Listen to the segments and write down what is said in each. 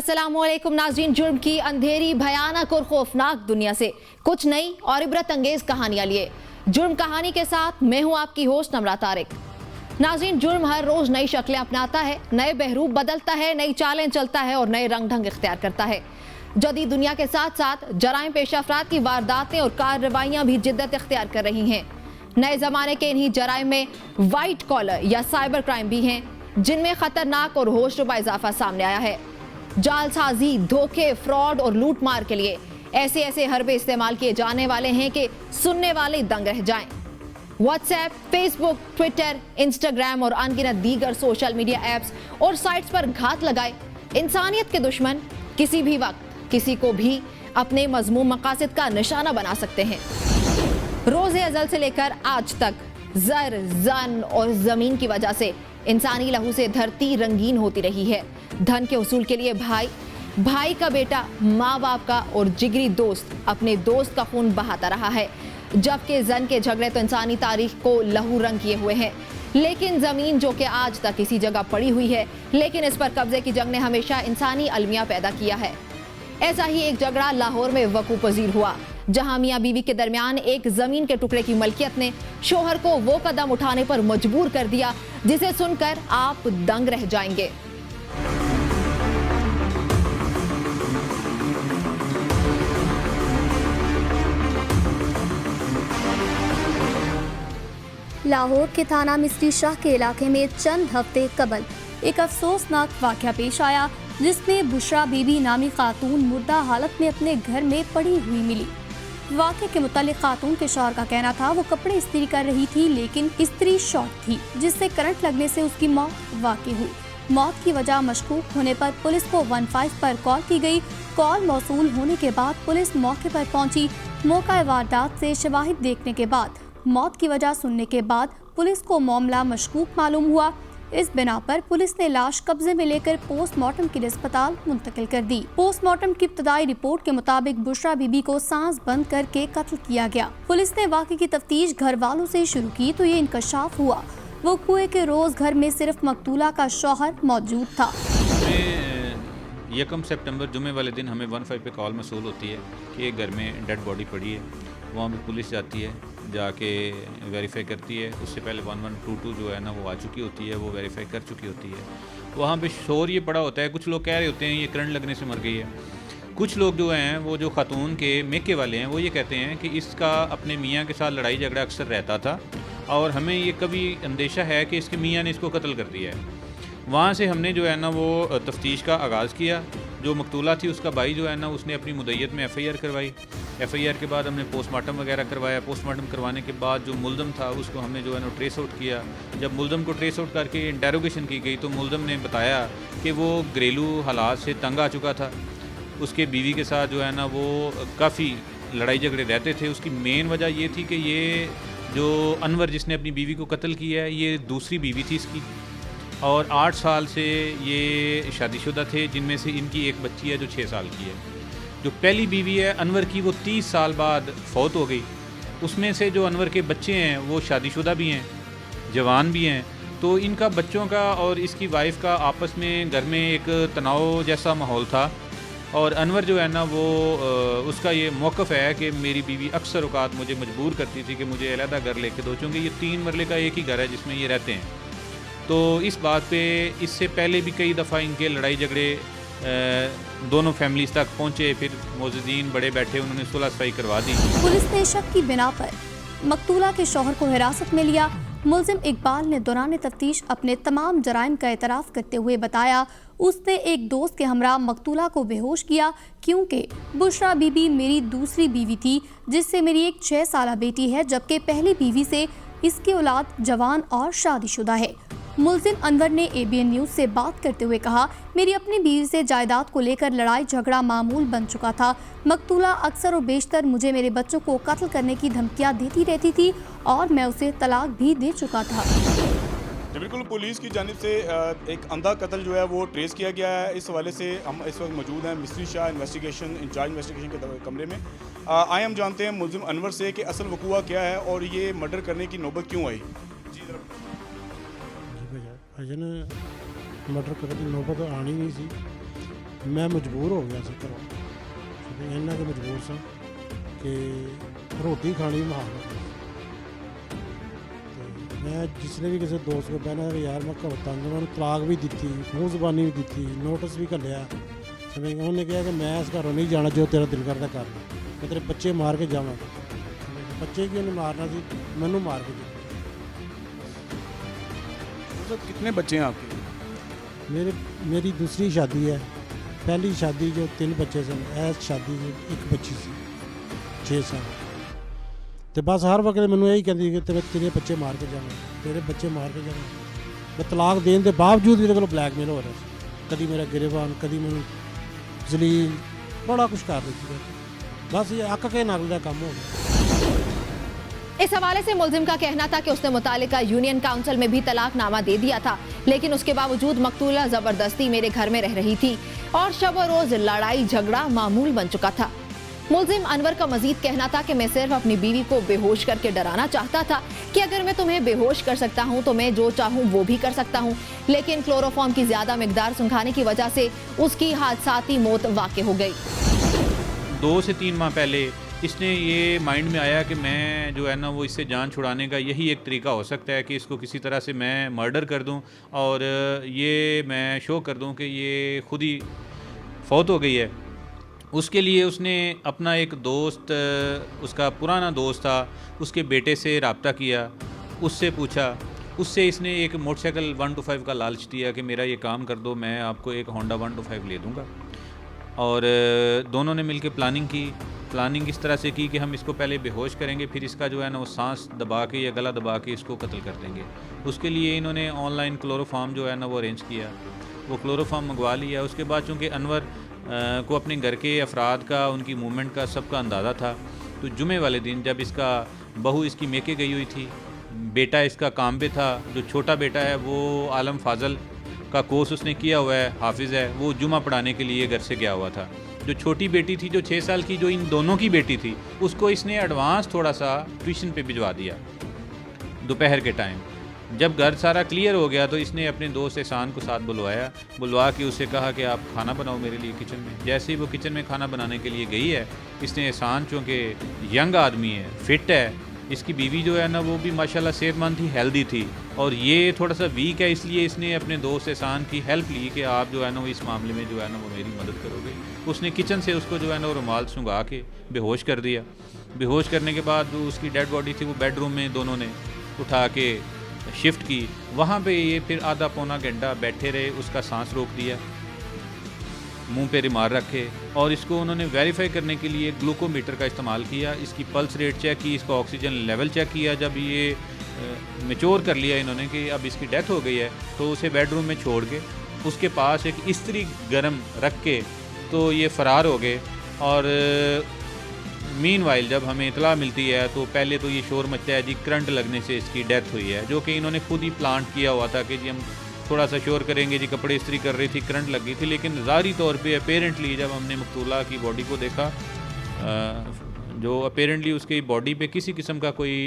अस्सलामुअलैकुम नाज़रीन, जुर्म की अंधेरी भयानक और खौफनाक दुनिया से कुछ नई और इबरत अंगेज कहानियां लिए जुर्म कहानी के साथ मैं हूं आपकी होस्ट नमरा तारिक। नाज़रीन, जुर्म हर रोज नई शक्लें अपनाता है, नए बहरूप बदलता है, नई चालें चलता है और नए रंग ढंग इख्तियार करता है। जदीद दुनिया के साथ साथ जराइम पेशा अफराद की वारदातें और कार्रवाइयां भी जिद्दत इख्तियार कर रही हैं। नए जमाने के इन्हीं जराइम में वाइट कॉलर या साइबर क्राइम भी हैं, जिनमें खतरनाक और होशरुबा इजाफा सामने आया है। जालसाजी, धोखे, फ्रॉड और लूट मार के लिए ऐसे ऐसे हरबे इस्तेमाल किए जाने वाले हैं कि सुनने वाले दंग रह जाएं। व्हाट्सएप, फेसबुक, ट्विटर, इंस्टाग्राम और अनगिनत दीगर सोशल मीडिया ऐप्स और साइट्स पर घात लगाए इंसानियत के दुश्मन किसी भी वक्त किसी को भी अपने मजमूम मकासद का निशाना बना सकते हैं। रोज़े अज़ल से लेकर आज तक जर, जन और जमीन की वजह से इंसानी लहू से धरती रंगीन होती रही है। धन के उसूल के लिए भाई, भाई का बेटा, माँ बाप का और जिगरी दोस्त अपने दोस्त का खून बहाता रहा है, जबकि जन के झगड़े तो इंसानी तारीख को लहू रंग किए हुए हैं। लेकिन जमीन जो कि आज तक इसी जगह पड़ी हुई है, लेकिन इस पर कब्जे की जंग ने हमेशा इंसानी अलमिया पैदा किया है। ऐसा ही एक झगड़ा लाहौर में वकू पजीर हुआ, जहां मियां बीवी के दरमियान एक जमीन के टुकड़े की मलकियत ने शोहर को वो कदम उठाने पर मजबूर कर दिया जिसे सुनकर आप दंग रह जाएंगे। लाहौर के थाना मिस्त्री शाह के इलाके में चंद हफ्ते कबल एक अफसोसनाक वाक़या पेश आया, जिसमें बुशरा बीबी नामी खातून मुर्दा हालत में अपने घर में पड़ी हुई मिली। वाक़े के मुतालिक खातून के शौहर का कहना था वो कपड़े इस्त्री कर रही थी, लेकिन इस्त्री शॉर्ट थी, जिससे करंट लगने से उसकी मौत वाक़ई हुई। मौत की वजह मशकूक होने पर पुलिस को 15 पर कॉल की गई। कॉल मौसूल होने के बाद पुलिस मौके पर पहुंची। मौका वारदात से शवाहिद देखने के बाद, मौत की वजह सुनने के बाद पुलिस को मामला मशकूक मालूम हुआ। इस बिना पर पुलिस ने लाश कब्जे में लेकर पोस्टमार्टम के लिए अस्पताल मुंतकिल कर दी। पोस्टमार्टम की इब्तदाई रिपोर्ट के मुताबिक बुशरा बीबी को सांस बंद करके कत्ल किया गया। पुलिस ने वाक़े की तफ्तीश घर वालों से शुरू की तो ये इंकशाफ हुआ वो कुएं के रोज घर में सिर्फ मकतूला का शौहर मौजूद था। 1 सितंबर जुमे वाले दिन हमें 15 पे कॉल मसूल होती है कि एक घर में डेड बॉडी पड़ी है। वहाँ पे पुलिस जाती है, जाके वेरीफाई करती है। उससे पहले 1122 जो है ना वो आ चुकी होती है, वो वेरीफाई कर चुकी होती है। वहाँ पे शोर ये पड़ा होता है, कुछ लोग कह रहे होते हैं ये करंट लगने से मर गई है। कुछ लोग जो हैं वो जो खातून के मेके वाले हैं वो ये कहते हैं कि इसका अपने मियाँ के साथ लड़ाई झगड़ा अक्सर रहता था और हमें ये कभी अंदेशा है कि इसके मियाँ ने इसको कत्ल कर दिया है। वहाँ से हमने जो है ना वो तफ्तीश का आगाज़ किया। जो मकतूला थी उसका भाई जो है ना उसने अपनी मुद्दत में FIR करवाई। FIR के बाद हमने पोस्टमार्टम वगैरह करवाया। पोस्टमार्टम करवाने के बाद जो मुल्ज़म था उसको हमने जो है ना ट्रेस आउट किया। जब मुल्ज़म को ट्रेस आउट करके इंटेरोगेशन की गई तो मुल्ज़म ने बताया कि वो घरेलू हालात से तंग आ चुका था। उसके बीवी के साथ जो है ना वो काफ़ी लड़ाई झगड़े रहते थे। उसकी मेन वजह ये थी कि ये जो अनवर जिसने अपनी बीवी को कत्ल किया है ये दूसरी बीवी थी इसकी, और 8 साल से ये शादीशुदा थे, जिनमें से इनकी एक बच्ची है जो 6 साल की है। जो पहली बीवी है अनवर की वो 30 साल बाद फौत हो गई। उसमें से जो अनवर के बच्चे हैं वो शादीशुदा भी हैं, जवान भी हैं। तो इनका बच्चों का और इसकी वाइफ का आपस में घर में एक तनाव जैसा माहौल था। और अनवर जो है ना वो उसका ये मौक़िफ़ है कि मेरी बीवी अक्सर औक़ात मुझे मजबूर करती थी कि मुझे अलहदा घर लेके दो, चूँकि ये 3 मरले का एक ही घर है जिसमें ये रहते हैं। तो इस बात पे इससे पहले भी कई दफ़ा इनके लड़ाई झगड़े दोनों फैमिलीज तक पहुँचे। फिर मौजूदीन बड़े बैठे, उन्होंने सुलह सफाई करवा दी। पुलिस ने शक की बिना पर मकतूला के शौहर को हिरासत में लिया। मुल्जिम इकबाल ने दौरान तफ्तीश अपने तमाम जराइम का एतराफ़ करते हुए बताया उसने एक दोस्त के हमरा मकतूला को बेहोश किया, क्योंकि बुशरा बीबी मेरी दूसरी बीवी थी जिससे मेरी एक 6 साला बेटी है, जबकि पहली बीवी से इसकी औलाद जवान और शादीशुदा है। मुल्जिम अनवर ने ABN न्यूज़ से बात करते हुए कहा, मेरी अपनी बीवी से जायदाद को लेकर लड़ाई झगड़ा मामूल बन चुका था। मकतूला अक्सर और बेशतर मुझे मेरे बच्चों को कत्ल करने की धमकियां देती रहती थी और मैं उसे तलाक भी दे चुका था। बिल्कुल, पुलिस की जानिब से एक अंधा कत्ल जो है वो ट्रेस किया गया है। इस हवाले से हम इस वक्त मौजूद हैं मिस्त्री शाह इन्वेस्टिगेशन इंचार्ज इन्वेस्टिगेशन के कमरे में। आए हम जानते हैं मुल्जिम अनवर से कि असल वकूआ क्या है और ये मर्डर करने की नौबत क्यों आई। भाईजान मर्डर करने की नौबत आनी नहीं सी। ਮੈਂ ਮਜਬੂਰ ਹੋ ਗਿਆ ਸੀ ਘਰੋਂ, ਤੇ ਇੰਨਾ ਕਿ ਮਜਬੂਰ ਸਾਂ ਕਿ ਰੋਟੀ ਖਾਣੀ ਮਹਾਲ ਹੋ ਗਈ। ਤੇ ਮੈਂ ਜਿਸਨੇ ਵੀ ਕਿਸੇ ਦੋਸਤ ਕੋਲ ਬਹਿਣਾ ਵੀ ਯਾਰ ਮੈਂ ਘਰੋਂ ਤੰਗ, ਉਹਨਾਂ ਨੂੰ ਤਲਾਕ ਵੀ ਦਿੱਤੀ, ਮੂੰਹ ਜ਼ਬਾਨੀ ਵੀ ਦਿੱਤੀ, ਨੋਟਿਸ ਵੀ ਘੱਲਿਆ। ਸਮਝ ਗਿਆ, ਉਹਨੇ ਕਿਹਾ ਕਿ ਮੈਂ ਇਸ ਘਰੋਂ ਨਹੀਂ ਜਾਣਾ, ਜੋ ਤੇਰਾ ਦਿਲ ਕਰਦਾ ਕਰ ਲੈ, ਮੈਂ ਤੇਰੇ ਬੱਚੇ ਮਾਰ ਕੇ ਜਾਵਾਂਗਾ। ਬੱਚੇ ਕੀ ਉਹਨੇ ਮਾਰਨਾ ਸੀ, ਮੈਨੂੰ ਮਾਰ ਕੇ ਦਿੱਤਾ। मतलब कितने बच्चे हैं आपके? मेरी दूसरी शादी है, पहली शादी जो 3 बच्चे सन, ऐस शादी जो 1 बच्ची सी 6 साल। तो बस हर वक्त मैंने यही कहती कि तेरे बच्चे मार के जाना, तेरे बच्चे मार के जाना। मैं तलाक देने के बावजूद मेरे को ब्लैकमेल हो रहा था, कभी मेरा गिरबान, कभी मैं जलील, बड़ा कुछ कर रही थी। बस ये अक के नगल का काम हो गया। इस हवाले से मुलजिम का कहना था कि उसने मुतालिका यूनियन काउंसिल में भी तलाकनामा दे दिया था, लेकिन उसके बावजूद मकतूला जबरदस्ती मेरे घर में रह रही थी और शब व रोज लड़ाई झगड़ा मामूल बन चुका था। मुलजिम अनवर का मजीद कहना था कि मैं सिर्फ अपनी बीवी को बेहोश करके डराना चाहता था कि अगर मैं तुम्हें बेहोश कर सकता हूं तो मैं जो चाहूं वो भी कर सकता हूं, लेकिन क्लोरोफॉर्म की ज्यादा मिकदार सुंघाने की वजह से उसकी हादसाती मौत वाक़ई हो गई। 2 से 3 माह पहले इसने ये माइंड में आया कि मैं जो है ना वो इससे जान छुड़ाने का यही एक तरीका हो सकता है कि इसको किसी तरह से मैं मर्डर कर दूं और ये मैं शो कर दूं कि ये खुद ही फौत हो गई है। उसके लिए उसने अपना एक दोस्त, उसका पुराना दोस्त था, उसके बेटे से रब्ता किया, उससे पूछा, उससे इसने एक मोटरसाइकिल 125 का लालच दिया कि मेरा ये काम कर दो, मैं आपको एक होंडा 125 ले दूँगा। और दोनों ने मिलकर प्लानिंग इस तरह से की कि हम इसको पहले बेहोश करेंगे, फिर इसका जो है ना वो सांस दबा के या गला दबा के इसको कत्ल कर देंगे। उसके लिए इन्होंने ऑनलाइन क्लोरोफॉर्म जो है ना वो अरेंज किया, वो क्लोरोफॉर्म मंगवा लिया। उसके बाद चूँकि अनवर को अपने घर के अफराद का, उनकी मूवमेंट का, सबका अंदाज़ा था, तो जुमे वाले दिन जब इसका बहू इसकी मेके गई हुई थी, बेटा इसका काम पे था, जो छोटा बेटा है वो आलम फाजल का कोर्स उसने किया हुआ है, हाफिज़ है, वो जुमा पढ़ाने के लिए घर से गया हुआ था। जो छोटी बेटी थी, जो 6 साल की, जो इन दोनों की बेटी थी, उसको इसने एडवांस थोड़ा सा ट्यूशन पे भिजवा दिया दोपहर के टाइम। जब घर सारा क्लियर हो गया तो इसने अपने दोस्त एहसान को साथ बुलवा के उससे कहा कि आप खाना बनाओ मेरे लिए किचन में। जैसे ही वो किचन में खाना बनाने के लिए गई है, इसने एहसान, चूँकि यंग आदमी है, फिट है, इसकी बीवी जो है ना वो भी माशाल्लाह सेहतमंद थी, हेल्दी थी, और ये थोड़ा सा वीक है, इसलिए इसने अपने दोस्त एहसान की हेल्प ली कि आप जो है ना वो इस मामले में जो है ना वो मेरी मदद करोगे। उसने किचन से उसको जो है ना वो रुमाल सुंघा के बेहोश कर दिया। बेहोश करने के बाद जो उसकी डेड बॉडी थी वो बेडरूम में दोनों ने उठा के शिफ्ट की। वहाँ पे ये फिर आधा पौना घंटा बैठे रहे, उसका सांस रोक दिया, मुंह पे रुमाल रखे, और इसको उन्होंने वेरीफाई करने के लिए ग्लूकोमीटर का इस्तेमाल किया। इसकी पल्स रेट चेक की, इसका ऑक्सीजन लेवल चेक किया। जब ये मैच्योर कर लिया इन्होंने कि अब इसकी डेथ हो गई है, तो उसे बेडरूम में छोड़ के उसके पास एक इस्त्री गर्म रख के तो ये फ़रार हो गए। और मीनवाइल जब हमें इतला मिलती है तो पहले तो ये शोर मचता है जी करंट लगने से इसकी डेथ हुई है, जो कि इन्होंने खुद ही प्लांट किया हुआ था कि जी हम थोड़ा सा शोर करेंगे जी, कपड़े इस्त्री कर रही थी, करंट लग गई थी। लेकिन ज़ाहिरी तौर पे अपेरेंटली जब हमने मकतूला की बॉडी को देखा, जो अपेरेंटली उसकी बॉडी पे किसी किस्म का कोई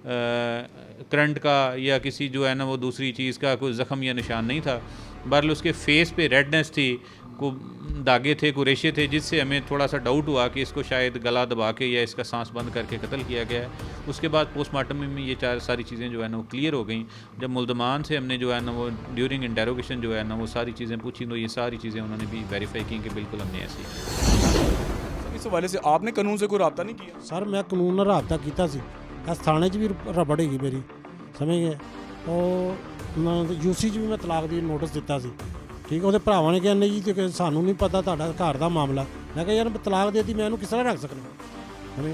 करंट का या किसी जो है ना वो दूसरी चीज़ का कोई ज़ख़म या निशान नहीं था। बहरहाल उसके फेस पे रेडनेस थी, को दागे थे, को रेशे थे, जिससे हमें थोड़ा सा डाउट हुआ कि इसको शायद गला दबा के या इसका सांस बंद करके कत्ल किया गया है। उसके बाद पोस्टमार्टम में ये सारी चीज़ें जो है ना वो क्लियर हो गई। जब मुल्ज़मान से हमने जो है ना वो ड्यूरिंग इंटेरोगेशन जो है ना वो सारी चीज़ें पूछी, तो ये सारी चीज़ें उन्होंने भी वेरीफाई की कि बिल्कुल हमने ऐसी। इस हवाले से आपने कानून से कोई रब्ता नहीं किया? सर मैं कानून ਨਾਲ ਰਾਬਤਾ ਕੀਤਾ ਸੀ, ਇਸ ਥਾਣੇ 'ਚ ਵੀ ਰਬੜ ਹੈਗੀ ਮੇਰੀ, ਸਮਝ ਗਏ। ਉਹ ਯੂਸੀ 'ਚ ਵੀ ਮੈਂ ਤਲਾਕ ਦੀ ਨੋਟਿਸ ਦਿੱਤਾ ਸੀ, ਠੀਕ। ਉਹਦੇ ਭਰਾਵਾਂ ਨੇ ਕਿਹਾ ਨਹੀਂ ਜੀ ਕਿ ਸਾਨੂੰ ਨਹੀਂ ਪਤਾ ਤੁਹਾਡਾ ਘਰ ਦਾ ਮਾਮਲਾ। ਮੈਂ ਕਿਹਾ ਯਾਰ ਮੈਂ ਤਲਾਕ ਦੇ ਦਿੱਤੀ, ਮੈਂ ਇਹਨੂੰ ਕਿਸ ਤਰ੍ਹਾਂ ਰੱਖ ਸਕਦਾ।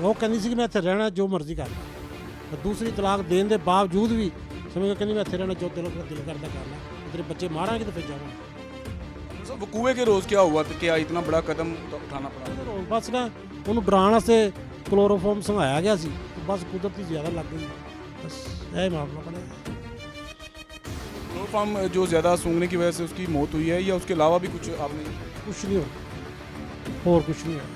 ਉਹ ਕਹਿੰਦੀ ਸੀ ਕਿ ਮੈਂ ਇੱਥੇ ਰਹਿਣਾ, ਜੋ ਮਰਜ਼ੀ ਕਰ ਲੈ। ਦੂਸਰੀ ਤਲਾਕ ਦੇਣ ਦੇ ਬਾਵਜੂਦ ਵੀ ਸਮਝ ਗਏ, ਕਹਿੰਦੀ ਮੈਂ ਇੱਥੇ ਰਹਿਣਾ, ਜੋ ਦਿਲ ਕਰਦਾ ਕਰ ਲੈ, ਤੇਰੇ ਬੱਚੇ ਮਾਰਾਂਗੇ ਤਾਂ ਫਿਰ ਜਾਵਾਂਗੇ। वकूए के रोज़ क्या हुआ, तो क्या इतना बड़ा कदम उठाना पड़ा? बस ना ਉਹਨੂੰ ਡਰਾਉਣ ਵਾਸਤੇ क्लोरोफॉर्म संघाया गया सी, बस कुदरती ज़्यादा लग गई, बस यही मामला बना। क्लोरोफॉर्म जो ज़्यादा सूंघने की वजह से उसकी मौत हुई है, या उसके अलावा भी कुछ आपने? कुछ नहीं हो और कुछ नहीं है,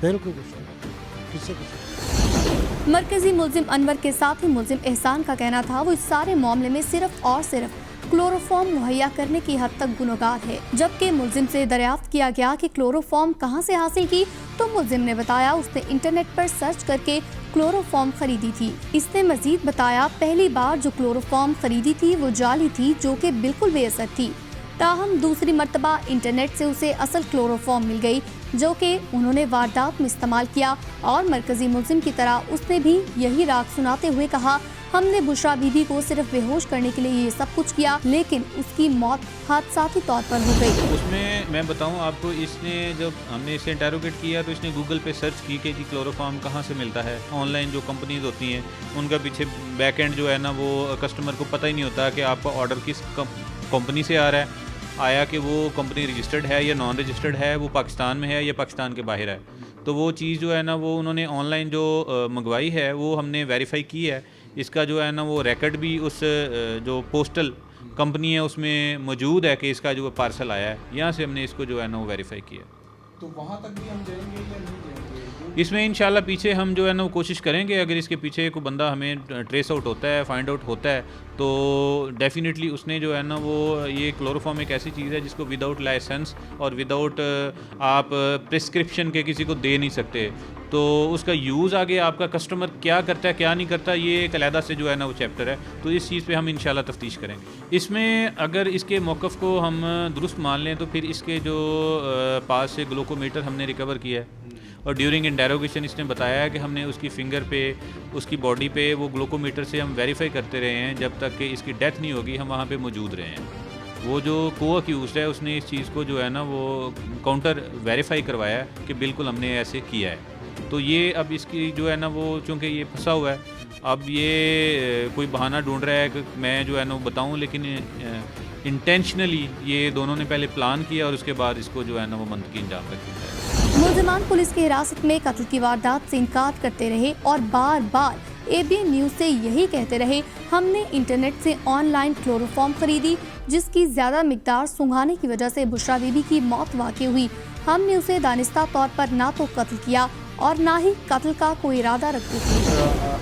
बिल्कुल कुछ नहीं, किससे कुछ। मरकजी मुलजिम अनवर के साथ ही मुलजिम एहसान का कहना था वो इस सारे मामले में सिर्फ और सिर्फ क्लोरोफॉर्म मुहैया करने की हद तक गुनहगार है। जबकि मुलजिम से दरियाफ्त किया गया कि क्लोरोफॉर्म कहां से हासिल की, तो मुलजिम ने बताया उसने इंटरनेट पर सर्च करके क्लोरोफॉर्म खरीदी थी। इसने मजीद बताया पहली बार जो क्लोरोफॉर्म खरीदी थी वो जाली थी, जो कि बिल्कुल बेअसर थी। ताहम दूसरी मर्तबा इंटरनेट से उसे असल क्लोरोफॉर्म मिल गई, जो कि उन्होंने वारदात में इस्तेमाल किया। और मरकजी मुलजिम की तरह उसने भी यही राग सुनाते हुए कहा, हमने बुशरा बीबी को सिर्फ बेहोश करने के लिए ये सब कुछ किया, लेकिन उसकी मौत हादसाती तौर पर हो गई। उसमें मैं बताऊं आपको, इसने जब हमने इसे इंटेरोगेट किया तो इसने गूगल पे सर्च की कि जी क्लोरोफॉर्म कहाँ से मिलता है। ऑनलाइन जो कंपनीज होती हैं उनका पीछे बैक एंड जो है ना, वो कस्टमर को पता ही नहीं होता कि आपका ऑर्डर किस कंपनी से आ रहा है, आया कि वो कंपनी रजिस्टर्ड है या नॉन रजिस्टर्ड है, वो पाकिस्तान में है या पाकिस्तान के बाहर है। तो वो चीज़ जो है ना, वो उन्होंने ऑनलाइन जो मंगवाई है वो हमने वेरीफाई की है। इसका जो है ना वो रिकॉर्ड भी उस जो पोस्टल कंपनी है उसमें मौजूद है कि इसका जो पार्सल आया है, यहाँ से हमने इसको जो है ना वो वेरीफाई किया। तो वहाँ तक भी हम जाएंगे या नहीं जाएंगे? इसमें इंशाल्लाह पीछे हम जो है ना वो कोशिश करेंगे, अगर इसके पीछे कोई बंदा हमें ट्रेस आउट होता है, फाइंड आउट होता है, तो डेफिनेटली उसने जो है ना वो ये क्लोरोफॉर्म एक ऐसी चीज़ है जिसको विदाउट लाइसेंस और विदाउट आप प्रिस्क्रिप्शन के किसी को दे नहीं सकते। तो उसका यूज़ आगे आपका कस्टमर क्या करता है क्या नहीं करता, ये एक अलहदा से जो है ना वो चैप्टर है। तो इस चीज़ पे हम इंशाल्लाह तफ्तीश करेंगे। इसमें अगर इसके मौक़िफ़ को हम दुरुस्त मान लें तो फिर इसके जो पास से ग्लूकोमीटर हमने रिकवर किया है, और ड्यूरिंग इंटेरोगेशन इसने बताया है कि हमने उसकी फ़िंगर पे, उसकी बॉडी पे वो ग्लूकोमीटर से हम वेरीफाई करते रहे हैं जब तक कि इसकी डेथ नहीं होगी, हम वहाँ पे मौजूद रहे हैं। वो जो को अक्यूज़ड है उसने इस चीज़ को जो है ना वो काउंटर वेरीफाई करवाया है कि बिल्कुल हमने ऐसे किया है। तो ये अब इसकी जो है ना वो चूँकि ये फंसा हुआ है, अब ये कोई बहाना ढूंढ रहा है कि मैं जो है ना वो बताऊँ, लेकिन इंटेंशनली ये दोनों ने पहले प्लान किया और उसके बाद इसको जो है ना वो मंतकी अंजाम तक दिया है। मुलजिमान पुलिस की हिरासत में कत्ल की वारदात से इनकार करते रहे और बार बार ABN न्यूज़ से यही कहते रहे, हमने इंटरनेट से ऑनलाइन क्लोरोफॉर्म खरीदी जिसकी ज़्यादा मिकदार सुंघाने की वजह से बुशरा बीबी की मौत वाक़ई हुई। हमने उसे दानिस्ता तौर पर ना तो कत्ल किया और ना ही कत्ल का कोई इरादा रखते थे।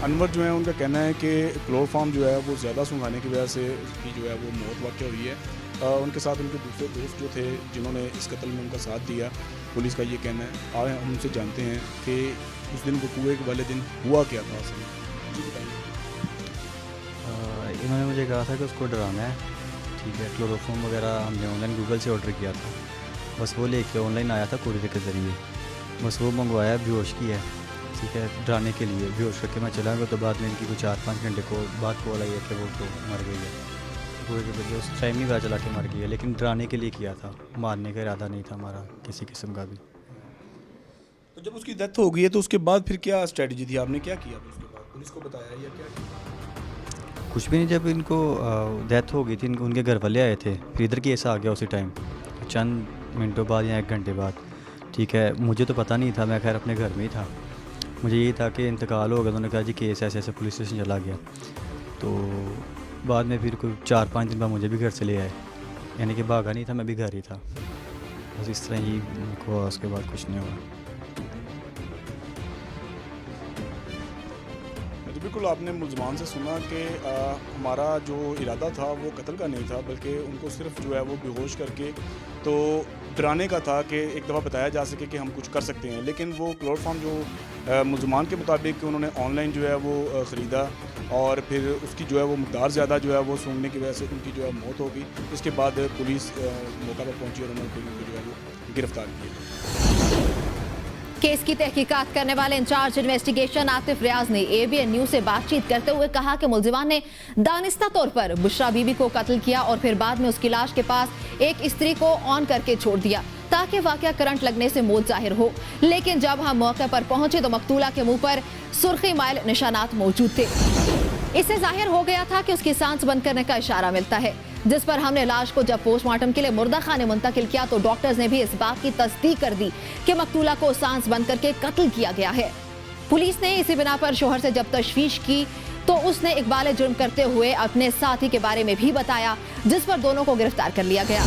अनवर जो है उनका कहना है कि क्लोरोफॉर्म जो है वो ज़्यादा सुंघाने की वजह से उसकी जो है वो मौत वाक़ई हुई है। उनके साथ उनके दूसरे दोस्त जो थे जिन्होंने इस कत्ल में उनका साथ दिया, पुलिस का ये कहना है। आए हम उनसे जानते हैं कि उस दिन वकूए के वाले दिन हुआ क्या था असल में। जी बताइए। इन्होंने मुझे कहा था कि उसको डराना है, ठीक है। क्लोरोफॉर्म वगैरह हमने ऑनलाइन गूगल से ऑर्डर किया था, बस वो लेके ऑनलाइन आया था कुरियर के ज़रिए, बस वो मंगवाया, बेहोश की है, ठीक है, डराने के लिए। बेहोश करके मैं चला गया, तो बाद में इनकी कुछ 4-5 घंटे को बाद कॉल आई है कि वो तो मर गई है। पूरे के वजह उस टाइम नहीं पता चला के मर गई है, लेकिन डराने के लिए किया था, मारने का इरादा नहीं था हमारा किसी किस्म का भी। तो जब उसकी डेथ हो गई है तो उसके बाद फिर क्या स्ट्रेटजी थी, आपने क्या किया उसके बाद? पुलिस को बताया या क्या किया? कुछ भी नहीं। जब इनको डेथ हो गई थी, उनके घर वाले आए थे, फिर इधर केस आ गया उसी टाइम, चंद मिनटों बाद या 1 घंटे बाद, ठीक है। मुझे तो पता नहीं था, मैं खैर अपने घर में ही था। मुझे ये था कि इंतकाल हो गया, तो उन्होंने कहा जी केस ऐसे ऐसे पुलिस स्टेशन चला गया। तो बाद में फिर कोई 4-5 दिन बाद मुझे भी घर से ले आए, यानी कि भागा नहीं था, मैं भी घर ही था। बस इस तरह ही हुआ, उसके बाद कुछ नहीं हुआ। तो बिल्कुल आपने मुलजमान से सुना कि हमारा जो इरादा था वो कत्ल का नहीं था, बल्कि उनको सिर्फ जो है वो बेहोश करके तो डराने का था कि एक दफ़ा बताया जा सके कि हम कुछ कर सकते हैं। लेकिन वो क्लोरोफॉर्म जो मुलजमान के मुताबिक उन्होंने ऑनलाइन जो है वो ख़रीदा और फिर उसकी जो है वो मकदार ज़्यादा जो है वो सूंघने की वजह से उनकी जो है मौत हो गई। इसके बाद पुलिस मौका पर पहुंची और उन्होंने फिर उनको जो है वो गिरफ्तार किया। केस की तहकीकात करने वाले इंचार्ज इन्वेस्टिगेशन आतिफ रियाज ने ABN न्यूज़ से बातचीत करते हुए कहा कि मुलजिमान ने दानिस्ता तौर पर बुशरा बीबी को कत्ल किया और फिर बाद में उसकी लाश के पास एक स्त्री को ऑन करके छोड़ दिया ताकि वाकया करंट लगने से मौत जाहिर हो। लेकिन जब हम मौके पर पहुंचे तो मकतूला के मुंह पर सुर्खी माइल निशानात मौजूद थे। इससे जाहिर हो गया था कि उसकी सांस बंद करने का इशारा मिलता है, जिस पर हमने लाश को जब पोस्टमार्टम के लिए मुर्दा खाने मुंतकिल किया तो डॉक्टर्स ने भी इस बात की तस्दीक कर दी कि मकतूला को सांस बंद करके कत्ल किया गया है। पुलिस ने इसी बिना पर शोहर से जब तशवीश की तो उसने इकबाल जुर्म करते हुए अपने साथी के बारे में भी बताया, जिस पर दोनों को गिरफ्तार कर लिया गया।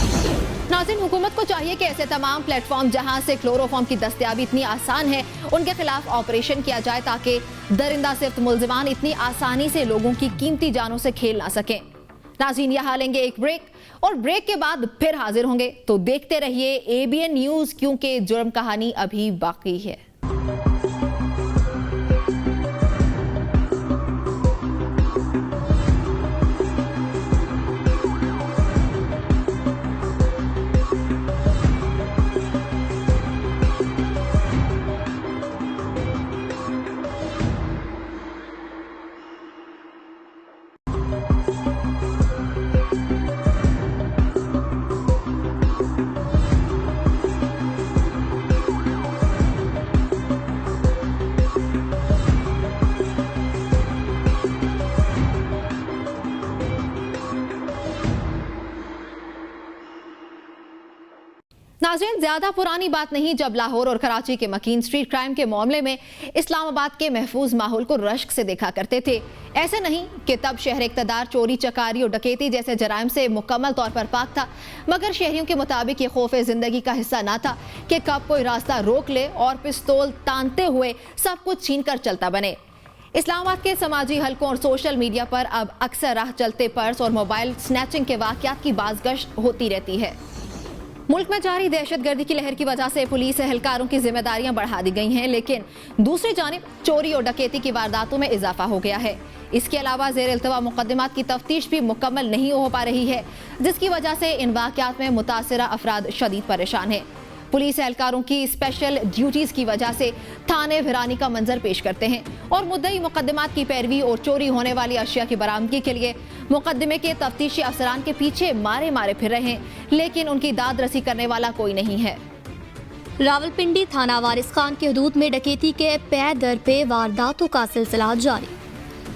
नाज़रीन, हुकूमत को चाहिए कि ऐसे तमाम प्लेटफॉर्म जहां से क्लोरोफॉर्म की दस्तयाबी इतनी आसान है, उनके खिलाफ ऑपरेशन किया जाए ताकि दरिंदा सिर्फ मुलजिमान इतनी आसानी से लोगों की कीमती जानों से खेल ना सकें। नाज़रीन, यहाँ लेंगे एक ब्रेक और ब्रेक के बाद फिर हाजिर होंगे, तो देखते रहिए ABN न्यूज़, क्योंकि जुर्म कहानी अभी बाकी है। नाज़रीन, ज्यादा पुरानी बात नहीं जब लाहौर और कराची के मकीन स्ट्रीट क्राइम के मामले में इस्लामाबाद के महफूज माहौल को रश्क से देखा करते थे। ऐसे नहीं कि तब शहर इक़्तिदार चोरी, चकारी और डकैती जैसे जराइम से मुकम्मल तौर पर पाक था, मगर शहरियों के मुताबिक ये खौफ ज़िंदगी का हिस्सा ना था कि कब कोई रास्ता रोक ले और पिस्तौल तानते हुए सब कुछ छीन कर चलता बने। इस्लामाबाद के समाजी हलकों और सोशल मीडिया पर अब अक्सर राह चलते पर्स और मोबाइल स्नैचिंग के वाक़यात की बाज़गश्त होती रहती है। मुल्क में जारी दहशतगर्दी की लहर की वजह से पुलिस एहलकारों की जिम्मेदारियां बढ़ा दी गई हैं, लेकिन दूसरी जानिब चोरी और डकैती की वारदातों में इजाफा हो गया है। इसके अलावा ज़ेर इल्तवा मुकदमात की तफ्तीश भी मुकम्मल नहीं हो पा रही है, जिसकी वजह से इन वाक़यात में मुतासरा अफराद शदीद परेशान हैं। पुलिस एहलकारों की स्पेशल ड्यूटीज़ की वजह से थाने वीरानी का मंजर पेश करते हैं और मुद्दई मुकदमात की पैरवी और चोरी होने वाली अशिया की बरामदगी के लिए मुकदमे के तफ्तीशी अफसरान के पीछे मारे मारे फिर रहे हैं, लेकिन उनकी दाद रसी करने वाला कोई नहीं है। रावलपिंडी थाना वारिस खान की हदूद में डकैती के पै दर पे वारदातों का सिलसिला जारी,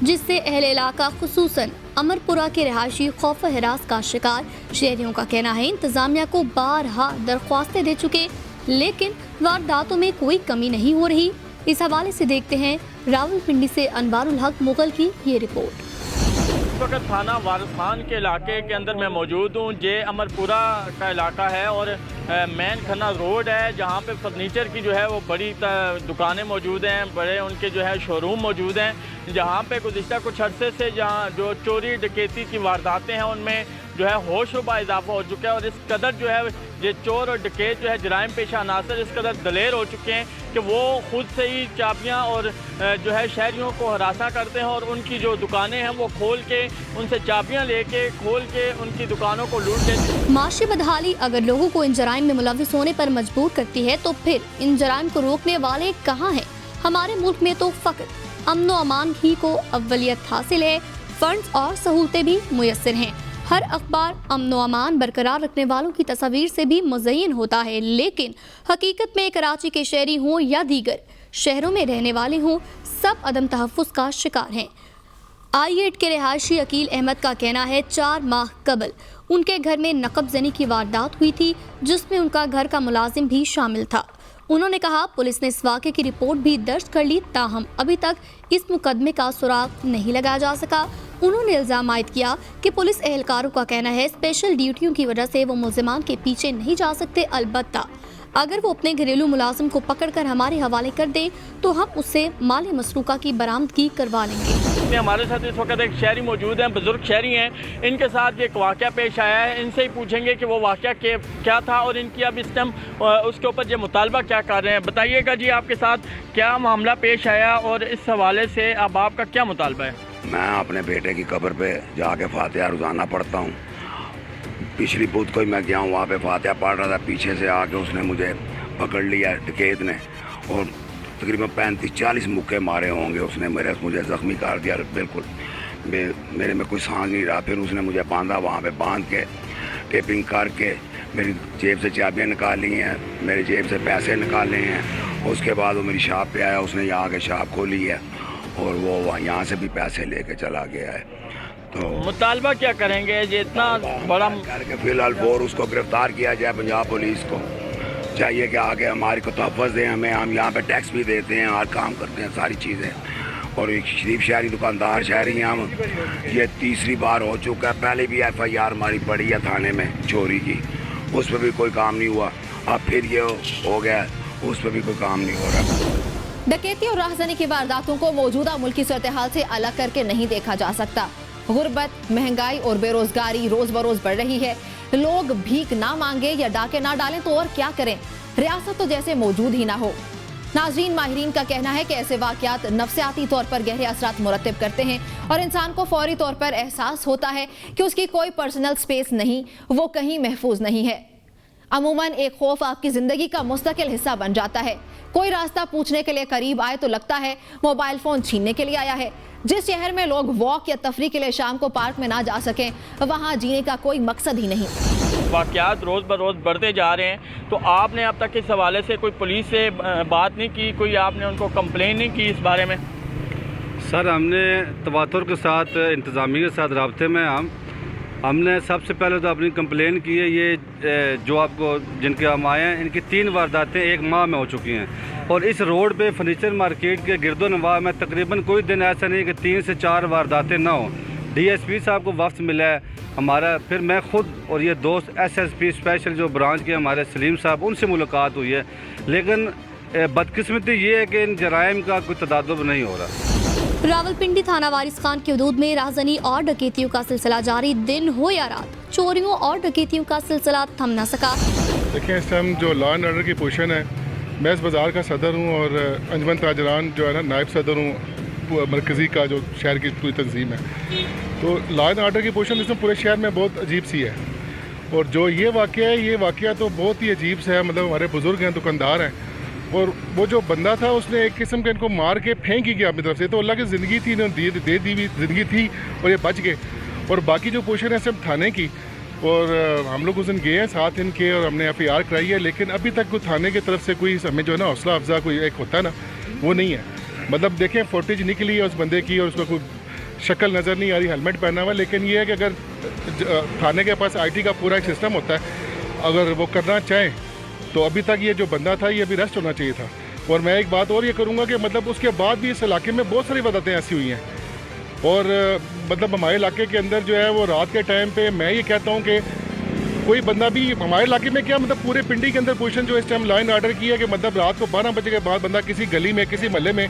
जिससे अहले इलाका खुसूसन अमरपुरा के रहायशी खौफ हिरास का शिकार। शहरियों का कहना है इंतजामिया को बारहा दरख्वास्तें दे चुके, लेकिन वारदातों में कोई कमी नहीं हो रही। इस हवाले से देखते हैं रावलपिंडी से अनवारुल हक मुगल की ये रिपोर्ट। इस वक्त थाना वारिस खान के इलाके के अंदर मैं मौजूद हूँ। ये अमरपुरा का इलाका है और मैन खन्ना रोड है, जहाँ पे फर्नीचर की जो है वो बड़ी दुकानें मौजूद हैं, बड़े उनके जो है शोरूम मौजूद हैं, जहाँ पे गुज़िश्ता कुछ अरसे से जहाँ जो चोरी डकैती की वारदातें हैं उनमें जो है होशरुबा इजाफा हो चुका है। और इस कदर जो है ये चोर और डकैत जो है जराइम पेशा अनासर इस कदर दलेर हो चुके हैं कि वो खुद से ही चाबियाँ और जो है शहरियों को हरासा करते हैं और उनकी जो दुकानें हैं वो खोल के उनसे चाबियाँ लेके खोल के उनकी दुकानों को लूट लेते हैं। माशी बदहाली अगर लोगों को इन जराइम में मुलविस होने पर मजबूर करती है, तो फिर इन जराइम को रोकने वाले कहाँ हैं? हमारे मुल्क में तो फ़कत अमन व अमान ही को अव्वलियत हासिल है, फंड्स और सहूलतें भी मुयस्सर हैं। हर अखबार अमन व अमान बरकरार रखने वालों की तस्वीर से भी मुज़य्यन होता है, लेकिन हकीकत में कराची के शहरी हों या दीगर शहरों में रहने वाले हों, सब अदम तहफ़्फ़ुज़ का शिकार हैं। I8 के रिहायशी अकील अहमद का कहना है 4 माह कबल उनके घर में नकब ज़नी की वारदात हुई थी, जिसमें उनका घर का मुलाजिम भी शामिल था। उन्होंने कहा पुलिस ने इस वाक़े की रिपोर्ट भी दर्ज कर ली, ताहम अभी तक इस मुकदमे का सुराग नहीं लगाया जा सका। उन्होंने इल्ज़ाम आयद किया कि पुलिस एहलकारों का कहना है स्पेशल ड्यूटियों की वजह से वो मुलज़िमान के पीछे नहीं जा सकते, अलबत्ता अगर वो अपने घरेलू मुलाजिम को पकड़कर हमारे हवाले कर दे तो हम उससे माली मसरूका की बरामदगी करवा लेंगे। हमारे साथ इस वक्त एक शहरी मौजूद हैं, बुजुर्ग शहरी हैं, इनके साथ एक वाक़या पेश आया है। इनसे ही पूछेंगे कि वो वाक़या क्या था और इनकी अब इस टाइम उसके ऊपर ये मुतालबा क्या कर रहे हैं। बताइएगा जी, आपके साथ क्या मामला पेश आया और इस हवाले से अब आपका क्या मुतालबा है? मैं अपने बेटे की कब्र पे जाके फातिहा रोज़ाना पढ़ता हूँ। पिछली बुध को ही मैं गया हूँ, वहाँ पे फातिहा पढ़ रहा था, पीछे से आके उसने मुझे पकड़ लिया डकैत ने और तकरीबन 35-40 मुक्के मारे होंगे उसने। मुझे ज़ख्मी कर दिया बिल्कुल, मेरे में कोई सांस नहीं रहा। फिर उसने मुझे बांधा, वहाँ पे बांध के टेपिंग करके मेरी जेब से चाबियाँ निकाली हैं, मेरी जेब से पैसे निकाले हैं। उसके बाद वो मेरी शॉप पे आया, उसने यहाँ आके शॉप खोली है और वो यहाँ से भी पैसे लेके चला गया है। तो मुतालबा क्या करेंगे? ये इतना बड़ा करके फिलहाल और उसको गिरफ्तार किया जाए। पंजाब पुलिस को चाहिए कि आगे हमारी को तहफ़्फ़ुज़ दें हमें, हम यहाँ पे टैक्स भी देते हैं और काम करते हैं सारी चीज़ें। और एक शरीफ शहरी दुकानदार शहरी हैं हम, ये तीसरी बार हो चुका है। पहले भी FIR हमारी पड़ी है थाने में चोरी की, उस पर भी कोई काम नहीं हुआ। अब फिर ये हो गया, उस पर भी कोई काम नहीं हो रहा। डकैती और राहज़नी की वारदातों को मौजूदा मुल्की सूरत हाल से अलग करके नहीं देखा जा सकता। गुर्बत, महंगाई और बेरोजगारी रोज बरोज बढ़ रही है। लोग भीख ना मांगे या डाके ना डालें तो और क्या करें, रियासत तो जैसे मौजूद ही ना हो। नाज़रीन, माहिरीन का कहना है कि ऐसे वाक़यात नफ्सियाती तौर पर गहरे असरात मुरतब करते हैं और इंसान को फौरी तौर पर एहसास होता है कि उसकी कोई पर्सनल स्पेस नहीं, वो कहीं महफूज नहीं है। अमूमन एक खौफ आपकी ज़िंदगी का मुस्तकिल हिस्सा बन जाता है। कोई रास्ता पूछने के लिए करीब आए तो लगता है मोबाइल फ़ोन छीनने के लिए आया है। जिस शहर में लोग वॉक या तफरी के लिए शाम को पार्क में ना जा सकें, वहाँ जीने का कोई मकसद ही नहीं। वाक़यात रोज़ बरोज़ बढ़ते जा रहे हैं, तो आपने अब तक इस हवाले से कोई पुलिस से बात नहीं की, कोई आपने उनको कंप्लेन नहीं की इस बारे में? सर, हमने तवातुर के साथ इंतज़ामिया के साथ रब्ते में हमने सबसे पहले तो अपनी कंप्लेन की है। ये जो आपको जिनके हम आए हैं, इनकी 3 वारदातें 1 माह में हो चुकी हैं और इस रोड पे फर्नीचर मार्केट के गिरदो नवाह में तकरीबन कोई दिन ऐसा नहीं कि 3 से 4 वारदातें ना हो। DSP साहब को वक्त मिला है हमारा, फिर मैं ख़ुद और ये दोस्त SSP स्पेशल जो ब्रांच के हमारे सलीम साहब, उनसे मुलाकात हुई है। लेकिन बदकिस्मती ये है कि इन जराइम का कोई तदादुब नहीं हो रहा। रावलपिंडी थाना वारिस खान की हदूद में राहजनी और डकैतियों का सिलसिला जारी। दिन हो या रात, चोरियों और डकैतियों का सिलसिला थम न सका। देखिए, इस टाइम जो लॉ एंड ऑर्डर की पोजीशन है, मैं इस बाज़ार का सदर हूँ और अंजुमन ताजरान जो है ना, नायब सदर हूँ मरकज़ी का, जो शहर की पूरी तंजीम है। तो लॉ एंड ऑर्डर की पोजीशन इसमें पूरे शहर में बहुत अजीब सी है। और जो ये वाक़या है, ये वाक़या तो बहुत ही अजीब सा है। मतलब हमारे बुज़ुर्ग हैं, दुकानदार हैं, और वो जो बंदा था उसने एक किस्म के इनको मार के फेंक ही गया अपनी तरफ से। तो अल्लाह की ज़िंदगी थी, इन्होंने दे दी हुई ज़िंदगी थी और ये बच गए। और बाकी जो पोजीशन है सब थाने की, और हम लोग उस दिन गए हैं साथ इनके और हमने FIR कराई है। लेकिन अभी तक कोई थाने की तरफ से कोई हमें जो है ना हौसला अफजा कोई एक होता है ना, वो नहीं है। मतलब देखें, फुटेज निकली है उस बंदे की और उसका कोई शक्ल नज़र नहीं आ रही, हेलमेट पहना हुआ। लेकिन ये है कि अगर थाने के पास IT का पूरा एक सिस्टम होता है, अगर वो करना चाहें तो अभी तक ये जो बंदा था ये अभी अरेस्ट होना चाहिए था। और मैं एक बात और ये करूँगा कि मतलब उसके बाद भी इस इलाके में बहुत सारी वारदातें ऐसी हुई हैं। और मतलब हमारे इलाके के अंदर जो है वो रात के टाइम पे मैं ये कहता हूँ कि कोई बंदा भी हमारे इलाके में क्या, मतलब पूरे पिंडी के अंदर पोजीशन जो इस टाइम लाइन ऑर्डर की है कि मतलब रात को 12 बजे के बाद बंदा किसी गली में, किसी महल्ले में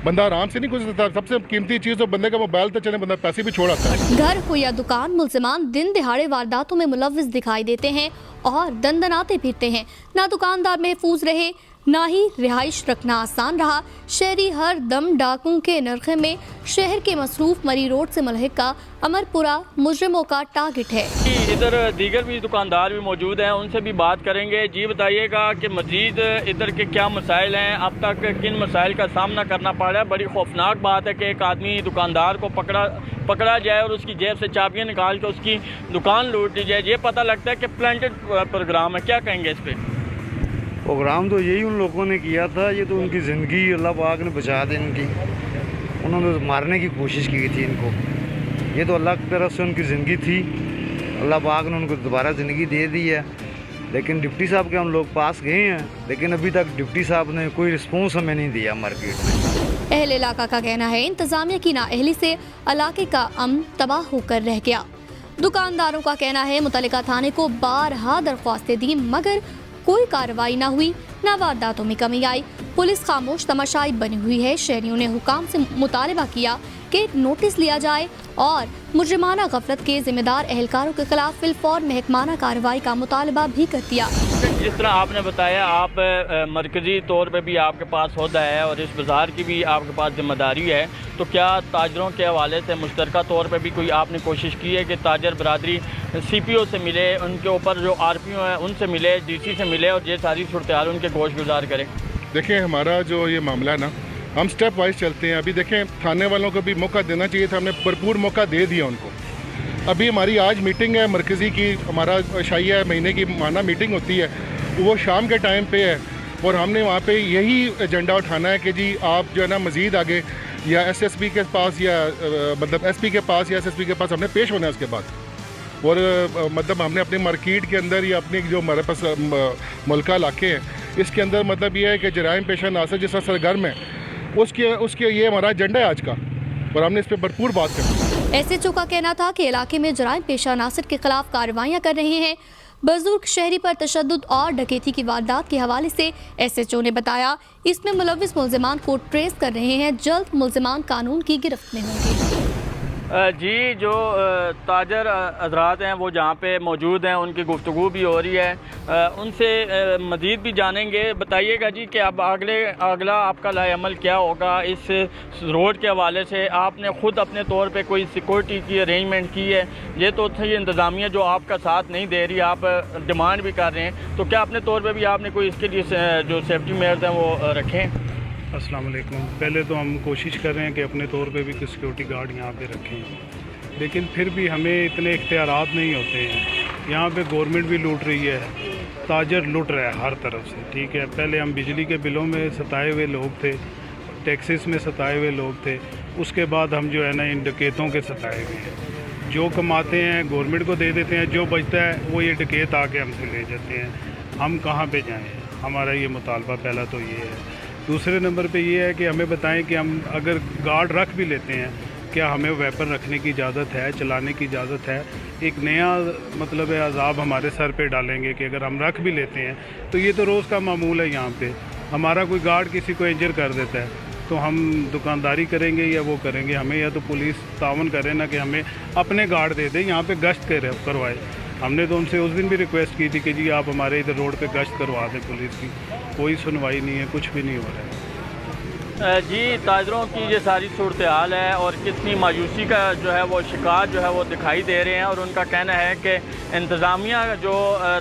बंदा आराम से नहीं गुजरता। सबसे कीमती चीज़ तो बंदे का मोबाइल तो चले, बंदा पैसे भी छोड़ आता है। घर हो या दुकान, मुल्जिमान दिन दिहाड़े वारदातों में मुलव्विस दिखाई देते हैं और दंदनाते फिरते हैं। ना दुकानदार महफूज रहे, ना ही रिहाइश रखना आसान रहा। शहरी हर दम डाकुओं के नरखे में शहर के मसरूफ मरी रोड से मुल्हिक का अमरपुरा मुजरिमों का टारगेट है। इधर दीगर भी दुकानदार भी मौजूद हैं, उनसे भी बात करेंगे। जी बताइएगा कि मजीद इधर के क्या मसाइल हैं, अब तक किन मसाइल का सामना करना पड़ रहा है। बड़ी खौफनाक बात है कि एक आदमी दुकानदार को पकड़ा जाए और उसकी जेब से चाबियाँ निकाल के उसकी दुकान लूट ली जाए। ये पता लगता है कि प्लांटेड प्रोग्राम है, क्या कहेंगे इस पर? प्रोग्राम तो यही उन लोगों ने किया था। ये तो उनकी ज़िंदगी अल्लाह पाक ने बचा दी इनकी। उन्होंने तो मारने की कोशिश की थी इनको। ये तो अल्लाह की तरफ से उनकी ज़िंदगी थी, अल्लाह पाक ने उनको दोबारा ज़िंदगी दे दी है। लेकिन डिप्टी साहब के हम लोग पास गए हैं, लेकिन अभी तक डिप्टी साहब ने कोई रिस्पॉन्स हमें नहीं दिया मार्केट में। अहले इलाका का कहना है इंतजामिया की नाअहली से इलाके का अमन तबाह होकर रह गया। दुकानदारों का कहना है मुतल्लिका थाने को बारहा दरख्वास्तें दी मगर कोई कार्रवाई न हुई, न वारदातों में कमी आई। पुलिस खामोश तमाशाई बनी हुई है। शहरियों ने हुकाम से मुतालबा किया कि नोटिस लिया जाए और मुजरिमाना गफलत के जिम्मेदार एहलकारों के खिलाफ फिलफौर महकमाना कार्रवाई का मुतालबा भी कर दिया। जिस तरह आपने बताया, आप मरकज़ी तौर पे भी आपके पास होदा है और इस बाज़ार की भी आपके पास जिम्मेदारी है, तो क्या ताजरों के हवाले से मुश्तरका तौर पे भी कोई आपने कोशिश की है कि ताजर बरादरी CPO से मिले, उनके ऊपर जो RPO हैं उनसे मिले, DC से मिले और ये सारी सूरत उनके गोश गुजार करें? देखिए, हमारा जो ये मामला है ना, हम स्टेप वाइज चलते हैं। अभी देखें, थाने वालों को भी मौका देना चाहिए था, हमने भरपूर मौका दे दिया उनको। अभी हमारी आज मीटिंग है मरकज़ी की, हमारा शाइया महीने की माना मीटिंग होती है, वो शाम के टाइम पे है और हमने वहाँ पे यही एजेंडा उठाना है कि जी आप जो है ना मज़ीद आगे या SSP के पास या मतलब SP के पास या SSP के पास हमने पेश होना है उसके बाद। और मतलब हमने अपने मार्केट के अंदर या अपने जो हमारे पास मुल्का इलाके हैं, इसके अंदर मतलब ये है कि जराइम पेशा नासर जिस तरह सरगर्म है, उसके ये हमारा एजेंडा है आज का और हमने इस पर भरपूर बात करी। SHO का कहना था कि इलाके में जराइम पेशा नासर के खिलाफ कार्रवाइयाँ कर रहे हैं। बुजुर्ग शहरी पर तशद्दुद और डकैती की वारदात के हवाले से SHO ने बताया इसमें मुलव्विस मुल्जिमान को ट्रेस कर रहे हैं, जल्द मुल्जिमान कानून की गिरफ्त में होंगे। जी, जो ताजर हज़रात हैं वो जहाँ पे मौजूद हैं, उनकी गुफ्तगू भी हो रही है, उनसे मज़ीद भी जानेंगे। बताइएगा जी कि अब अगला आपका लाएअमल क्या होगा इस रोड के हवाले से? आपने ख़ुद अपने तौर पे कोई सिक्योरिटी की अरेंजमेंट की है? ये तो थी इंतज़ामिया जो आपका साथ नहीं दे रही, आप डिमांड भी कर रहे हैं, तो क्या अपने तौर पर भी आपने कोई इसके लिए जो सेफ्टी मेजर्स हैं वो रखें? अस्सलाम वालेकुम। पहले तो हम कोशिश कर रहे हैं कि अपने तौर पे भी कुछ सिक्योरिटी गार्ड यहाँ पे रखें, लेकिन फिर भी हमें इतने इख्तियारात नहीं होते हैं। यहाँ पे गवर्नमेंट भी लूट रही है, ताजर लूट रहा है हर तरफ से, ठीक है। पहले हम बिजली के बिलों में सताए हुए लोग थे, टैक्सेस में सताए हुए लोग थे, उसके बाद हम जो है ना इन डकैतों के सताए हुए हैं। जो कमाते हैं गवर्नमेंट को दे देते हैं, जो बचता है वो ये डकैत आके हमसे ले जाते हैं। हम कहाँ पे जाएँ? हमारा ये मुतालबा पहला तो ये है। दूसरे नंबर पे ये है कि हमें बताएं कि हम अगर गार्ड रख भी लेते हैं, क्या हमें वेपन रखने की इजाज़त है, चलाने की इजाज़त है? एक नया मतलब है अज़ाब हमारे सर पे डालेंगे कि अगर हम रख भी लेते हैं तो ये तो रोज़ का मामूल है। यहाँ पे हमारा कोई गार्ड किसी को इंजर कर देता है तो हम दुकानदारी करेंगे या वो करेंगे? हमें या तो पुलिस तावन करे ना कि हमें अपने गार्ड दे दे, यहाँ पे गश्त करवाए। हमने तो उनसे उस दिन भी रिक्वेस्ट की थी कि जी आप हमारे इधर रोड पे गश्त करवा दें पुलिस की, कोई सुनवाई नहीं है, कुछ भी नहीं हो रहा है। जी, ताजरों की ये सारी सूरत हाल है और कितनी मायूसी का जो है वो शिकार जो है वो दिखाई दे रहे हैं, और उनका कहना है कि इंतज़ामिया जो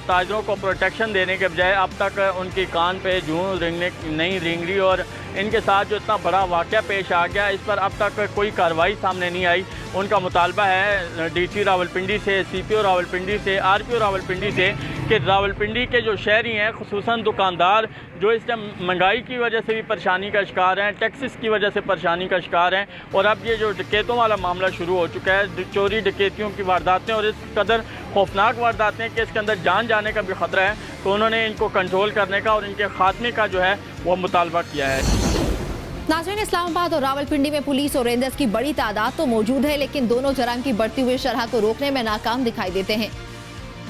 ताजरों को प्रोटेक्शन देने के बजाय अब तक उनकी कान पे जूं नहीं रेंग रही, और इनके साथ जो इतना बड़ा वाक़या पेश आ गया इस पर अब तक कोई कार्रवाई सामने नहीं आई। उनका मुतालबा है DC रावलपिंडी से, CPO रावलपिंडी से, RPO रावलपिंडी से कि रावलपिंडी के जो शहरी हैं, खुसूसन दुकानदार जो इस टाइम महंगाई की वजह से भी परेशानी का शिकार हैं, टैक्सेस की वजह से परेशानी का शिकार हैं, और अब ये जो डकैतों वाला मामला शुरू हो चुका है, चोरी डकैतियों की वारदातें और इस कदर खौफनाक वारदातें कि इसके अंदर जान जाने का भी ख़तरा है, तो उन्होंने इनको कंट्रोल करने का और इनके खात्मे का जो है वो मुतालबा किया है। नाज़रीन, इस्लामाबाद और रावलपिंडी में पुलिस और रेंजर्स की बड़ी तादाद तो मौजूद है, लेकिन दोनों जराइम की बढ़ती हुई शरह को रोकने में नाकाम दिखाई देते हैं।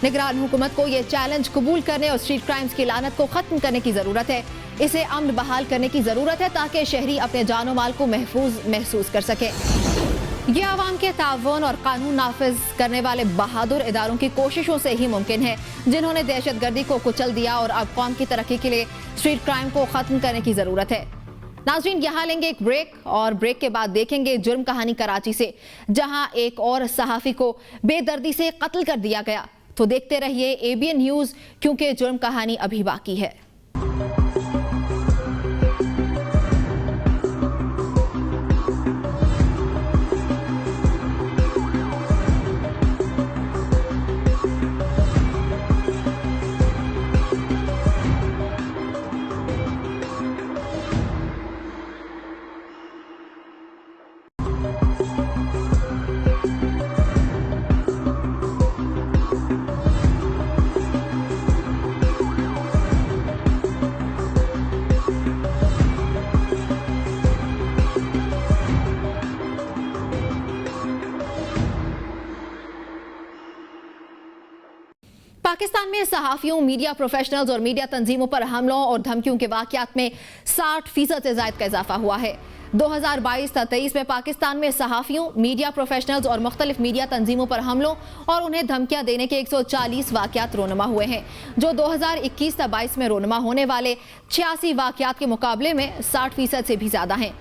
निगरान हुकूमत को ये चैलेंज कबूल करने और स्ट्रीट क्राइम्स की लानत को खत्म करने की जरूरत है। इसे अमन बहाल करने की जरूरत है ताकि शहरी अपने जानो माल को महफूज महसूस कर सके। ये आवाम के ताउन और कानून नाफिज करने वाले बहादुर इदारों की कोशिशों से ही मुमकिन है, जिन्होंने दहशतगर्दी को कुचल दिया, और अब कौम की तरक्की के लिए स्ट्रीट क्राइम को खत्म करने की जरूरत है। नाज़रीन, यहाँ लेंगे एक ब्रेक, और ब्रेक के बाद देखेंगे जुर्म कहानी कराची से, जहां एक और सहाफ़ी को बेदर्दी से कत्ल कर दिया गया। तो देखते रहिए ABN न्यूज़, क्योंकि जुर्म कहानी अभी बाकी है। पाकिस्तान में सहाफ़ियों, मीडिया प्रोफेशनल्स और मीडिया तंजीमों पर हमलों और धमकियों के वाक़यात में 60% से ज़ायद का इजाफा हुआ है। 2022-23 में पाकिस्तान में सहाफ़ियों, मीडिया प्रोफेशनल्स और मुख्तलिफ मीडिया तंजीमों पर हमलों और उन्हें धमकियां देने के 140 वाक़यात रोनमा हुए हैं, जो 2021-22 में रोनमा होने वाले 86 वाक़यात के मुकाबले में 60% से भी ज़्यादा हैं।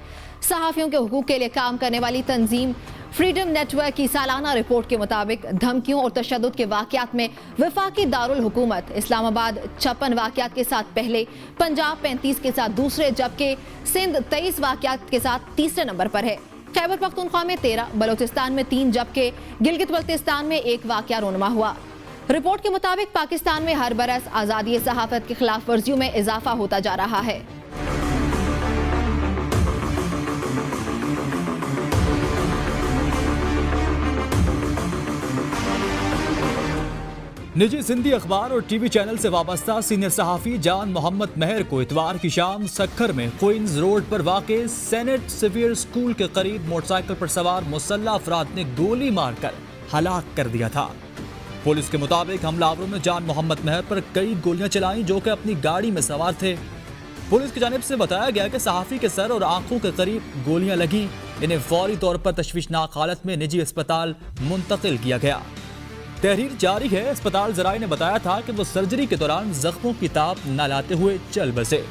सहाफ़ियों के हुकूक के लिए काम करने वाली तंजीम फ्रीडम नेटवर्क की सालाना रिपोर्ट के मुताबिक धमकियों और तशद्दुद के वाक़यात में वफाकी दारुल हुकूमत इस्लामाबाद 56 वाक़यात के साथ पहले, पंजाब 35 के साथ दूसरे, जबकि सिंध 23 वाक़यात के साथ तीसरे नंबर पर है। खैबर पख्तूनख्वा में 13, बलोचिस्तान में 3, जबकि गिलगित बल्तिस्तान में 1 वाक़या रोनमा हुआ। रिपोर्ट के मुताबिक पाकिस्तान में हर बरस आज़ादी सहाफ़त की खिलाफ वर्जियों में इजाफा होता जा रहा है। निजी सिंधी अखबार और TV चैनल से वाबस्ता सीनियर सहाफ़ी जान मोहम्मद महर को इतवार की शाम सक्खर में क्वींस रोड पर वाक़े सेनेट सेवियर स्कूल के करीब मोटरसाइकिल पर सवार मुसल्लह अफराद ने गोली मारकर हलाक कर दिया था। पुलिस के मुताबिक हमलावरों ने जान मोहम्मद महर पर कई गोलियां चलाई, जो कि अपनी गाड़ी में सवार थे। पुलिस की जानिब से बताया गया कि सहाफ़ी के सर और आंखों के करीब गोलियां लगी, इन्हें फौरी तौर पर तशवीशनाक हालत में निजी अस्पताल मुंतकिल किया गया। तहरीर जारी है। अस्पताल जराये ने बताया था कि वो सर्जरी के दौरान जख्मों की ताप न लाते हुए चल बसे।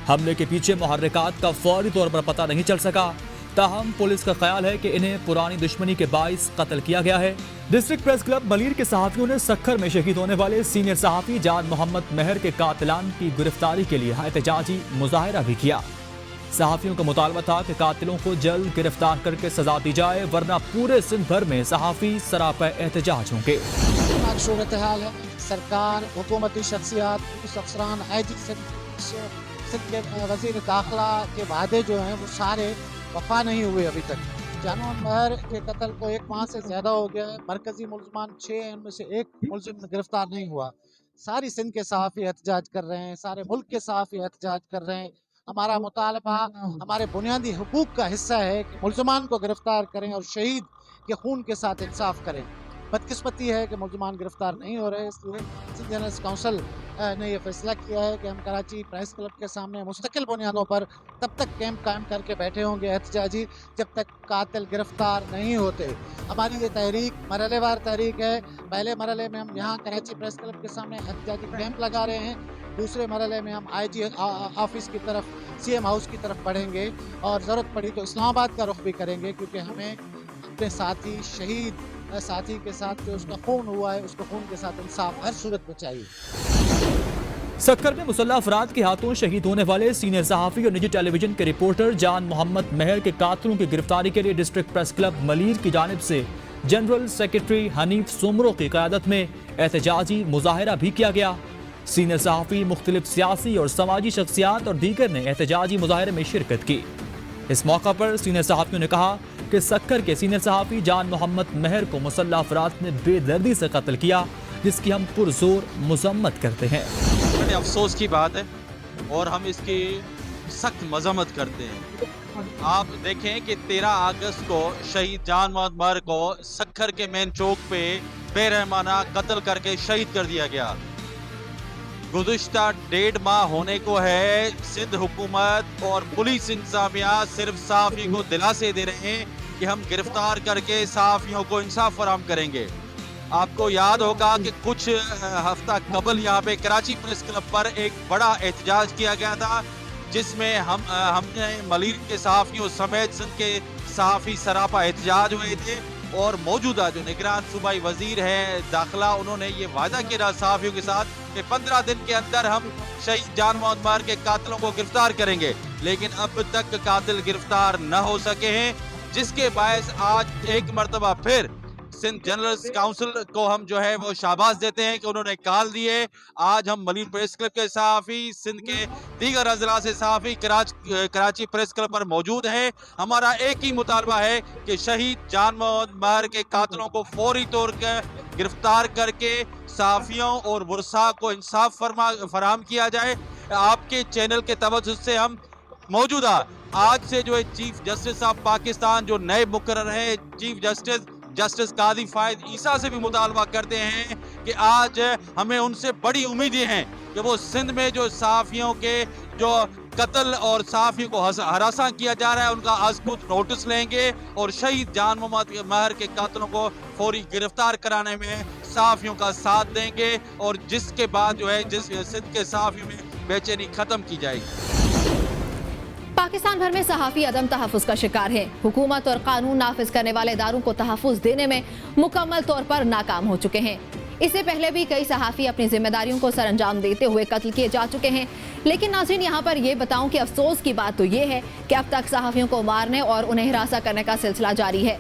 हमले के पीछे मुहर्रिकात का फौरी तौर पर पता नहीं चल सका। ताहम पुलिस का ख्याल है कि इन्हें पुरानी दुश्मनी के बाइस कत्ल किया गया है। डिस्ट्रिक्ट प्रेस क्लब मलीर के सहाफियों ने सक्खर में शहीद होने वाले सीनियर सहाफी जान मोहम्मद मेहर के कातिलान की गिरफ्तारी के लिए एहतजाजी मुजाहिरा भी किया। सहाफियों का मुतालबा था कि कातिलों को जल्द गिरफ्तार करके सजा दी जाए, वरना पूरे सिंध भर में सहाफी सरापा एहतजाज होंगे। सूरत हाल है, सरकार, हुकूमती शख्सियात, पुलिस अफसरान, IG सिंध के वज़ीर दाखिला के वादे जो हैं वो सारे वफा नहीं हुए अभी तक। जान मेहर के कत्ल को 1 माह से ज़्यादा हो गया है। मरकजी मुल्ज़मान 6 उनमें से 1 मुल्ज़िम गिरफ्तार नहीं हुआ। सारी सिंध के सहाफ़ी एहतजाज कर रहे हैं, सारे मुल्क के सहाफ़ी एहतजाज कर रहे हैं। हमारा मुतालबा हमारे बुनियादी हुकूक का हिस्सा है कि मुल्ज़मान को गिरफ्तार करें और शहीद के खून के साथ इंसाफ करें। बदकिस्मती है कि मुल्ज़मान गिरफ्तार नहीं हो रहे, इसलिए सिंध जर्नलिस्ट काउंसिल ने यह फैसला किया है कि हम कराची प्रेस क्लब के सामने मुस्तकिल बुनियादों पर तब तक कैंप कायम करके बैठे होंगे एहतजाजी जब तक कातिल गिरफ्तार नहीं होते। हमारी ये तहरीक मरहलेवार तहरीक है। पहले मरहले में हम यहाँ कराची प्रेस क्लब के सामने एहतजाजी कैंप लगा रहे हैं। दूसरे मरहले में हम IG ऑफिस की तरफ, CM हाउस की तरफ बढ़ेंगे और ज़रूरत पड़ी तो इस्लामाबाद का रुख भी करेंगे, क्योंकि हमें अपने साथी शहीद साथी के साथ जो उसका खून हुआ है उसको खून के साथ इंसाफ हर सूरत में चाहिए। सक्खर में मुसल्लह अफराद के हाथों शहीद होने वाले सीनियर सहाफ़ी और निजी टेलीविजन के रिपोर्टर जान मोहम्मद मेहर के कातिलों की गिरफ्तारी के लिए डिस्ट्रिक्ट प्रेस क्लब मलीर की जानिब से जनरल सेक्रेटरी हनीफ सुमरो की क़यादत में एहतजाजी मुजाहिरा भी किया गया। सीनियर सहाफ़ी, मुख्तलिफ सियासी और समाजी शख्सियात और दीगर ने एहतजाजी मुजाहिरे में शिरकत की। इस मौका पर सीनियर सहाफ़ियों ने कहा कि सक्खर के सीनियर सहाफ़ी जान मोहम्मद मेहर को मुसल्लह अफराद ने बेदर्दी से कत्ल किया, जिसकी हम पुरजोर मजम्मत करते हैं। अफसोस की बात है और हम इसकी सख्त मजम्मत करते हैं। आप देखें कि 13 अगस्त को शहीद जान मोहम्मद मेहर को सक्खर के मेन चौक पे बेरहमाना कत्ल करके शहीद कर दिया गया। गुज़िश्ता 1.5 माह होने को है, सिंध हुकूमत और पुलिस इंतजामिया सिर्फ सहाफ़ी को दिलासे दे रहे हैं कि हम गिरफ्तार करके सहाफ़ियों को इंसाफ फराहम करेंगे। आपको याद होगा कि कुछ हफ्ता कबल यहाँ पे कराची प्रेस क्लब पर एक बड़ा एहतजाज किया गया था, जिसमें हमने मलीर के सहाफ़ियों समेत सिंध के सहाफ़ी सरापा एहतजाज हुए थे और मौजूदा जो निगरान सूबाई वजीर हैं दाखिला, उन्होंने ये वादा किया सहाफ़ियों के साथ कि 15 दिन के अंदर हम शहीद जान मोहम्मद मेहर के कातिलों को गिरफ्तार करेंगे, लेकिन अब तक कातिल गिरफ्तार न हो सके हैं, जिसके बायस आज एक मरतबा फिर सिंध जर्नलिस्ट काउंसिल को हम जो है वो शाबाश देते हैं कि उन्होंने कॉल दिए। आज हम मलीर प्रेस क्लब के सहाफ़ी, सिंध के दीगर अजला से सहाफ़ी कराची प्रेस क्लब पर मौजूद हैं। हमारा एक ही मुतालबा है कि शहीद जान मोहम्मद मेहर के कातिलों को फौरी तौर पर गिरफ्तार करके सहाफ़ियों और वर्सा को इंसाफ फराहम किया जाए। आपके चैनल के तवज्जुह से हम मौजूदा आज से जो है चीफ जस्टिस ऑफ पाकिस्तान जो नए मुकर्रर हैं, चीफ जस्टिस कादी फायद ईसा से भी मुतालबा करते हैं कि आज हमें उनसे बड़ी उम्मीदें हैं कि वो सिंध में जो सहाफ़ियों के जो कत्ल और सहाफ़ियों को हरासा किया जा रहा है उनका अज़बुत नोटिस लेंगे और शहीद जान मोहम्मद मेहर के कातिलों को फौरी गिरफ्तार कराने में सहाफ़ियों का साथ देंगे और जिसके बाद जो है जिस सिंध के सहाफ़ियों में बेचैनी ख़त्म की जाएगी। पाकिस्तान भर में सहाफ़ी अदम तहफ़्फ़ुज़ का शिकार है। हुकूमत और कानून नाफिज करने वाले इदारों को तहफ़्फ़ुज़ देने में मुकम्मल तौर पर नाकाम हो चुके हैं। इससे पहले भी कई सहाफ़ी अपनी जिम्मेदारियों को सरअंजाम देते हुए कत्ल किए जा चुके हैं। लेकिन नाज़रीन, यहाँ पर यह बताऊं कि अफसोस की बात तो ये है कि अब तक सहाफ़ियों को मारने और उन्हें हिरासा करने का सिलसिला जारी है।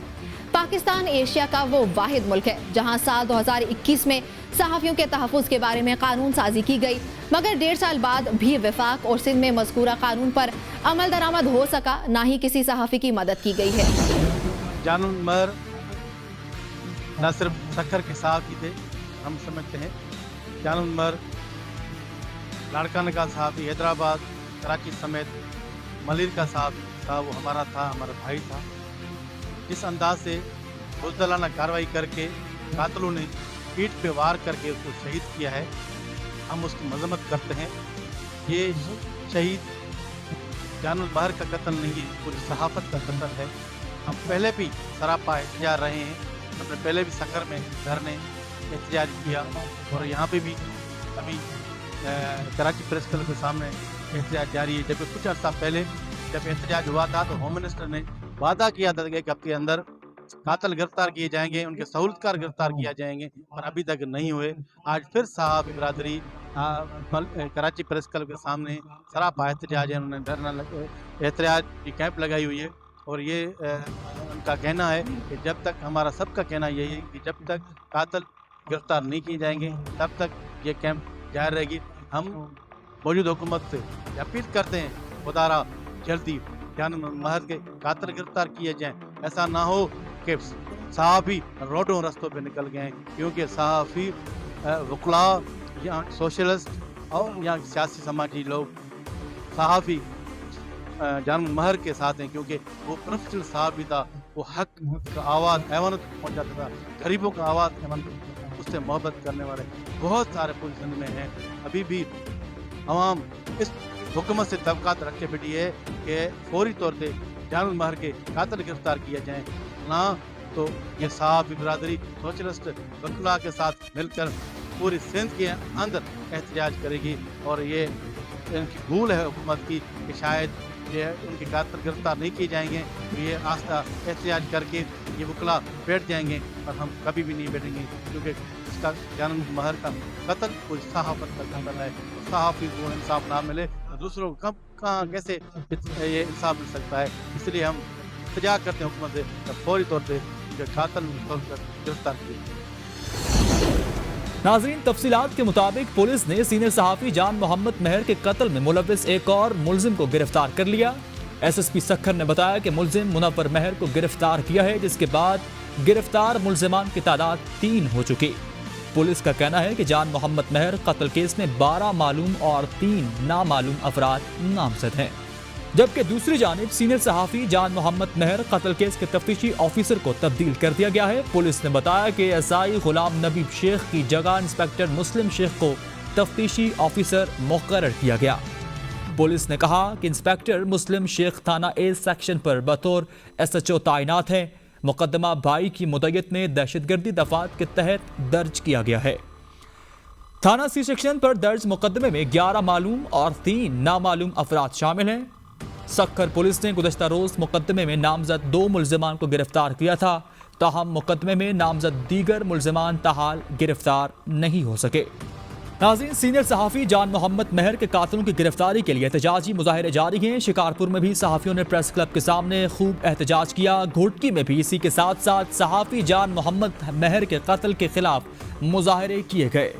पाकिस्तान एशिया का वो वाहिद मुल्क है जहाँ साल 2021 में सहाफ़ियों के तहफ़्फ़ुज़ के बारे में कानून साजी की गई, मगर 1.5 साल बाद भी वफाक और सिंध में मज़कूरा कानून पर अमल दरामद हो सका, ना ही किसी सहाफ़ी की मदद की गई है। जान मेहर न सिर्फ सक्खर के सहाफ़ी थे, हम समझते हैं जान मेहर लाड़काना का सहाफ़ी, हैदराबाद, कराची समेत मलीर का सहाफ़ी था, वो हमारा था, हमारा भाई था। जिस अंदाज से बुज़दिलाना कार्रवाई करके कातिलों ने पीठ पे वार करके उसको शहीद किया है, हम उसकी मजम्मत करते हैं। ये शहीद जानुल महर का कत्ल नहीं, पूरी सहाफ़त का कत्ल है। हम पहले भी सरापा एहतजाज रहे हैं, हमने पहले भी सखर में धरने एहतजाज किया और यहाँ पे भी अभी कराची प्रेस क्लब के सामने एहतजाज जारी है। जबकि कुछ अर्सा पहले जब एहतजाज हुआ था तो होम मिनिस्टर ने वादा किया था कि एक हफ्ते के अंदर कातिल गिरफ्तार किए जाएंगे, उनके सहूलतकार गिरफ्तार किया जाएंगे, पर अभी तक नहीं हुए। आज फिर साहब बिरादरी कराची प्रेस क्लब के सामने सरापा एहतजाज है, उन्होंने धरना एहतजाज की कैंप लगाई हुई है और ये उनका कहना है कि जब तक, हमारा सबका कहना यही है कि जब तक कातिल गिरफ्तार नहीं किए जाएंगे तब तक ये कैंप जारी रहेगी। हम मौजूद हुकूमत से अपील करते हैं खुदारा जल्दी जानुल महर के कातिल गिरफ्तार किए जाएं। ऐसा ना हो कि सहाफ़ी रोडों रस्तों पे निकल गए हैं, क्योंकि सहाफ़ी वकला या सोशलिस्ट और या सियासी समाजी लोग सहाफ़ी जानुल महर के साथ हैं, क्योंकि वो प्रोफेशनल सहाफ़ी था, वो हक का आवाज़ ऐवान पहुँचाता था, गरीबों का आवाज़ ऐवान, उससे मोहब्बत करने वाले बहुत सारे पोजीशन में हैं। अभी भी आवाम इस हुकूमत से तवक़ात रखे बैठी है कि फौरी तौर पे जानुल महर के कातिल गिरफ्तार किए जाएँ, ना तो ये सहाफ़ी बिरादरी सोशलिस्ट वकला के साथ मिलकर पूरी सिंध के अंदर एहतजाज करेगी। और ये इनकी भूल है हुकूमत की कि शायद ये उनके कातिल गिरफ्तार नहीं किए जाएंगे तो ये आस्था एहतजाज करके ये वकला बैठ जाएंगे, पर हम कभी भी नहीं बैठेंगे, क्योंकि इसका जानुल महर का कत्ल पूरी सहाफ़त का कत्ल है। सहाफ़ी को इंसाफ ना मिले तो दूसरों को कब कहाँ कैसे ये इंसाफ मिल सकता है। इसलिए हम एहतजाज करते हैं हुकूमत से फौरी तौर पर कातिल गिरफ्तार किए। नाज़रीन, तफसीलात के मुताबिक पुलिस ने सीनियर सहाफ़ी जान मोहम्मद महर के कत्ल में मुलव्विस एक और मुलजिम को गिरफ्तार कर लिया। SSP सक्खर ने बताया कि मुलजिम मुनव्वर महर को गिरफ्तार किया है, जिसके बाद गिरफ्तार मुलजिमान की तादाद 3 हो चुकी। पुलिस का कहना है कि जान मोहम्मद महर कत्ल केस में 12 मालूम और 3 नामालूम अफराद नामजद हैं, जबकि दूसरी जानिब सीनियर सहाफ़ी जान मोहम्मद महर कत्ल केस के तफ्तीशी ऑफिसर को तब्दील कर दिया गया है। पुलिस ने बताया कि SI गुलाम नबी शेख की जगह इंस्पेक्टर मुस्लिम शेख को तफ्तीशी ऑफिसर मुकर्रर किया गया। पुलिस ने कहा कि इंस्पेक्टर मुस्लिम शेख थाना A सेक्शन पर बतौर SHO तैनात है। मुकदमा भाई की मुद्दत में दहशतगर्दी दफात के तहत दर्ज किया गया है। थाना C सेक्शन पर दर्ज मुकदमे में 11 मालूम और 3 नामालूम अफराद शामिल हैं। सक्खर पुलिस ने गुज़श्ता रोज़ मुकदमे में नामजद 2 मुलजिमान को गिरफ्तार किया था, ताहम मुकदमे में नामजद दीगर मुलजिमान ताहाल गिरफ्तार नहीं हो सके। नाज़रीन, सीनियर सहाफ़ी जान मोहम्मद महर के कातिलों की गिरफ्तारी के लिए एहतजाजी मुजाहिरे जारी हैं। शिकारपुर में भी सहाफ़ियों ने प्रेस क्लब के सामने खूब एहतजाज किया। घोटकी में भी इसी के साथ साथ सहाफ़ी जान मोहम्मद महर के कत्ल के खिलाफ मुजाहिरे किए गए।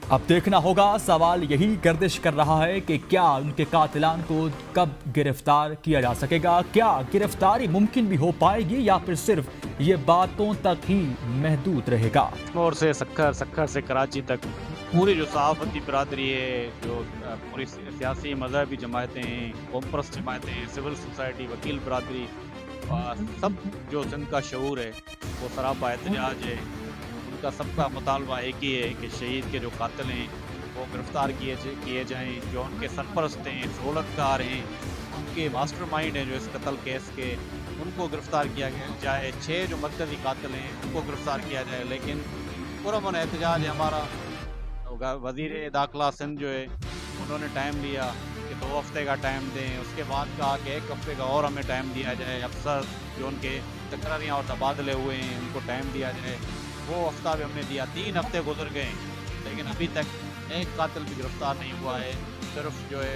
अब देखना होगा, सवाल यही गर्दिश कर रहा है कि क्या उनके कातिलान को कब गिरफ्तार किया जा सकेगा, क्या गिरफ्तारी मुमकिन भी हो पाएगी या फिर सिर्फ ये बातों तक ही महदूद रहेगा। और से सक्खर से कराची तक पूरी जो सहाफ़ती बिरादरी है, जो पूरी सियासी मजहबी जमायतें हैं, कॉमपर्स जमायतें हैं, सिविल सोसाइटी, वकील बिरादरी, सब जो सिंध का शऊर है वो सरापा एहतजाज है। उनका सबका मुतालबा एक ही है कि शहीद के जो कातिल हैं वो गिरफ़्तार किए जाएँ, जो उनके सरपरस्त हैं, सहूलतकार हैं, उनके मास्टरमाइंड हैं जो इस कत्ल केस के, उनको गिरफ़्तार किया जाए। 6 जो मरकज़ी कातिल हैं उनको गिरफ़्तार किया जाए। लेकिन पुरअमन एहतजाज है हमारा। वज़ीर दाखिला सिंध जो है उन्होंने टाइम लिया कि 2 हफ्ते का टाइम दें, उसके बाद कहा कि 1 हफ्ते का और हमें टाइम दिया जाए। अफसर जो उनके तकरारियाँ और तबादले हुए हैं उनको टाइम दिया जाए, वो हफ्ता भी हमने दिया। 3 हफ्ते गुजर गए लेकिन अभी तक एक कातिल भी गिरफ्तार नहीं हुआ है। सिर्फ जो है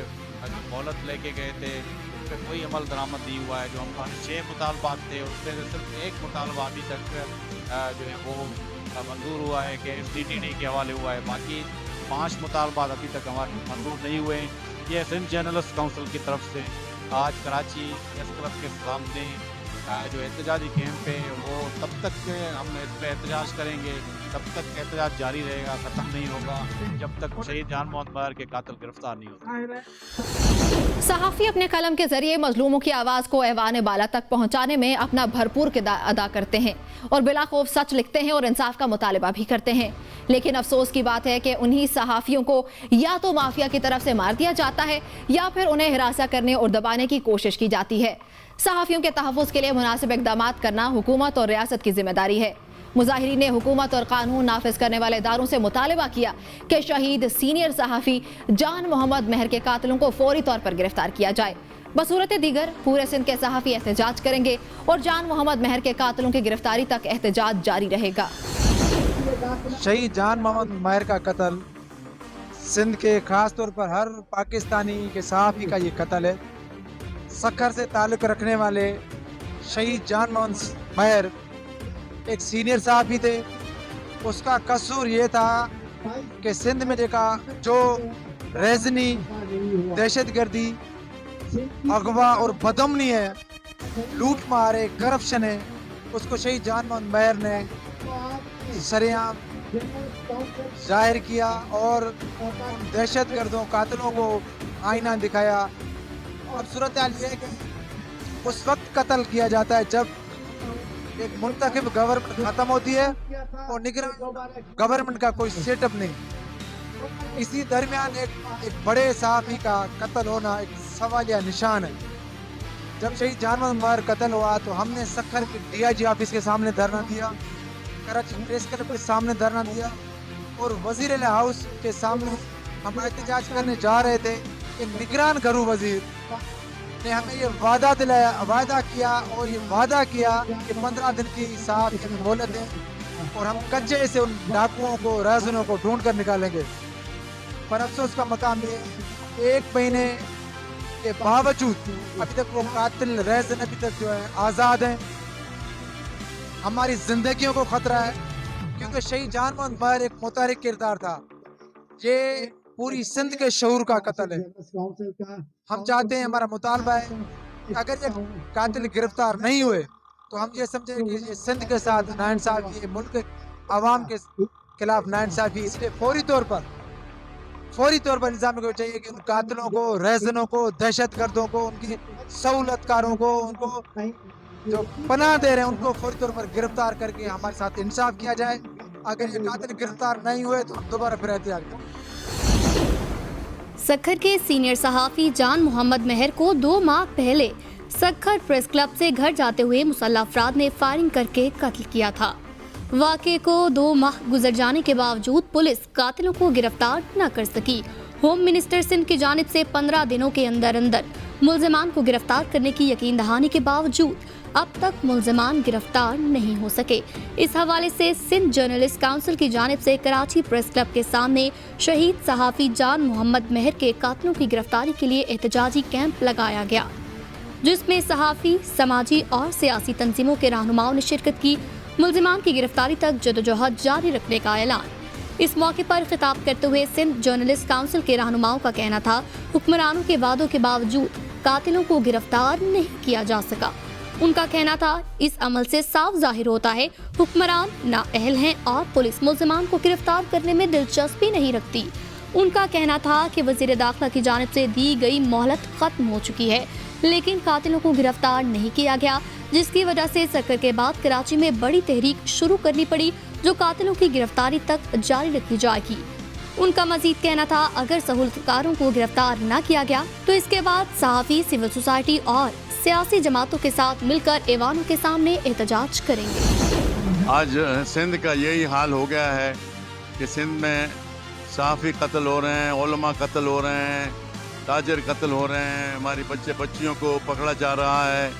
मोहलत लेके गए थे, उस पर कोई अमल दरामद नहीं हुआ है। जो हमारे 6 मुतालबात थे उसमें से सिर्फ एक मुतालबा अभी तक जो है वो मंजूर हुआ है कि CTD के हवाले हुआ है। बाकी 5 मुतालबात अभी तक हमारे मंजूर नहीं हुए हैं। ये सिंध जर्नलिस्ट काउंसिल की तरफ से आज कराची प्रेस क्लब के सामने जो एहतजाजी कैंप है वो तब तक हम इस पर एहतजाज करेंगे, तब तक एहतजाज जारी रहेगा, ख़त्म नहीं होगा जब तक शहीद जान मोहम्मद महर के कातिल गिरफ्तार नहीं होते। सहाफ़ी अपने कलम के जरिए मजलूमों की आवाज़ को ऐवान बाला तक पहुँचाने में अपना भरपूर किरदार अदा करते हैं और बिला खौफ सच लिखते हैं और इंसाफ का मुतालबा भी करते हैं। लेकिन अफसोस की बात है कि उन्हीं सहाफियों को या तो माफिया की तरफ से मार दिया जाता है या फिर उन्हें हिरासा करने और दबाने की कोशिश की जाती है। सहाफियों के तहफ़्फ़ुज़ के लिए मुनासिब इक़दाम करना हुकूमत और रियासत की जिम्मेदारी है। मुज़ाहिरीन ने हुकूमत और कानून नाफिज करने वाले इदारों से मुतालबा किया कि शहीद सीनियर सहाफ़ी जान मोहम्मद महर के कातिलों को फौरी तौर पर गिरफ्तार किया जाए। बसूरत दीगर पूरे सिंध के सहाफ़ी एहतजाज करेंगे और जान मोहम्मद महर के कातिलों की गिरफ्तारी तक एहतजाज जारी रहेगा। शहीद जान मोहम्मद महर का कत्ल सिंध के ख़ास तौर पर हर पाकिस्तानी के सहाफ़ी का ये कत्ल है। सक्खर से ताल्लुक़ रखने वाले शहीद जान मोहम्मद महर एक सीनियर सहाफ़ी थे। उसका कसूर ये था कि सिंध में जो रेजनी, दहशतगर्दी, अगवा और बदमनी है, लूट मार है, करप्शन है, उसको शहीद जान मोहम्मद महर ने सरेआम जाहिर किया और उन दहशतगर्दों, कातिलों को आईना दिखाया। अब सूरत हाल ये है कि उस वक्त कत्ल किया जाता है जब एक मुंतखब गवर्नमेंट खत्म होती है और निगरान गवर्नमेंट का कोई सेटअप नहीं। इसी दरमियान एक बड़े सहाफ़ी का कत्ल होना एक सवालिया निशान है। जब शहीद जान मोहम्मद महर कत्ल हुआ तो हमने सक्खर के DIG ऑफिस के सामने धरना दिया, कराची प्रेस क्लब के सामने धरना दिया और वज़ीर हाउस के सामने हम एहतजाज करने जा रहे थे कि निगरान घरू वज़ीर ने हमें ये वादा किया और ये वादा किया कि 15 दिन की साथ मोहलत दें और हम कच्चे से उन डाकुओं को, राज़नों को ढूंढ कर निकालेंगे। पर अफसोस का मकाम ये 1 महीने के बावजूद अभी तक वो कातिल रेज़न अभी तक जो है आज़ाद हैं। हमारी जिंदगियों को खतरा है क्योंकि शहीद जान मोहम्मद महर एक मुतहरिक किरदार था। ये पूरी सिंध के शऊर का कत्ल है। हम चाहते हैं, हमारा मुतालबा है कि अगर ये कातिल गिरफ्तार नहीं हुए तो हम ये समझें कि ये सिंध के साथ नाइंसाफ़ी, ये मुल्क आवाम के खिलाफ नाइंसाफ़ी, इसलिए फौरी तौर पर इंतजाम को चाहिए कि उन कातिलों को, रेज़नों को, दहशतगर्दों को, उनकी सहूलतकारों को, उनको जो पनाह दे रहे हैं उनको फौरी तौर पर गिरफ्तार करके हमारे साथ इंसाफ किया जाए। अगर ये कातिल गिरफ्तार नहीं हुए तो हम दोबारा फिर एहतियात करेंगे। सक्खर के सीनियर सहाफ़ी जान मोहम्मद महर को 2 माह पहले सक्खर प्रेस क्लब से घर जाते हुए मुसल्लह अफराद ने फायरिंग करके कत्ल किया था। वाक़े को 2 माह गुजर जाने के बावजूद पुलिस कातिलों को गिरफ्तार न कर सकी। होम मिनिस्टर सिंध की जानिब से 15 दिनों के अंदर मुल्ज़िमान को गिरफ्तार करने की यकीन दहानी के बावजूद अब तक मुल्ज़िमान गिरफ्तार नहीं हो सके। इस हवाले से सिंध जर्नलिस्ट काउंसिल की जानिब से कराची प्रेस क्लब के सामने शहीद सहाफ़ी जान मोहम्मद महर के कातिलों की गिरफ्तारी के लिए एहतजाजी कैंप लगाया गया, जिसमें सहाफ़ी, समाजी और सियासी तंजीमों के रहनुमाओं ने शिरकत की। मुल्ज़िमान की गिरफ्तारी तक जदोजहद जारी रखने का ऐलान। इस मौके पर खिताब करते हुए सिंध जर्नलिस्ट काउंसिल के रहनुमाओं का कहना था, हुक्मरानों के वादों के बावजूद कातिलों को गिरफ्तार नहीं किया जा सका। उनका कहना था, इस अमल से साफ जाहिर होता है हुक्मरान नाअहल हैं और पुलिस मुल्ज़िमान को गिरफ्तार करने में दिलचस्पी नहीं रखती। उनका कहना था कि वज़ीर दाखिला की जानिब से दी गई मोहलत खत्म हो चुकी है, लेकिन कातिलों को गिरफ्तार नहीं किया गया, जिसकी वजह से सक्खर के बाद कराची में बड़ी तहरीक शुरू करनी पड़ी जो कातिलों की गिरफ्तारी तक जारी रखी जाएगी। उनका मजीद कहना था, अगर सहूलतकारों को गिरफ्तार न किया गया तो इसके बाद सहाफ़ी, सिविल सोसाइटी और सियासी जमातों के साथ मिलकर ऐवानों के सामने एहतजाज करेंगे। आज सिंध का यही हाल हो गया है कि सिंध में सहाफ़ी कत्ल हो रहे हैं, उलमा कत्ल हो रहे हैं, ताजर कत्ल हो रहे हैं, हमारी बच्चियों को पकड़ा जा रहा है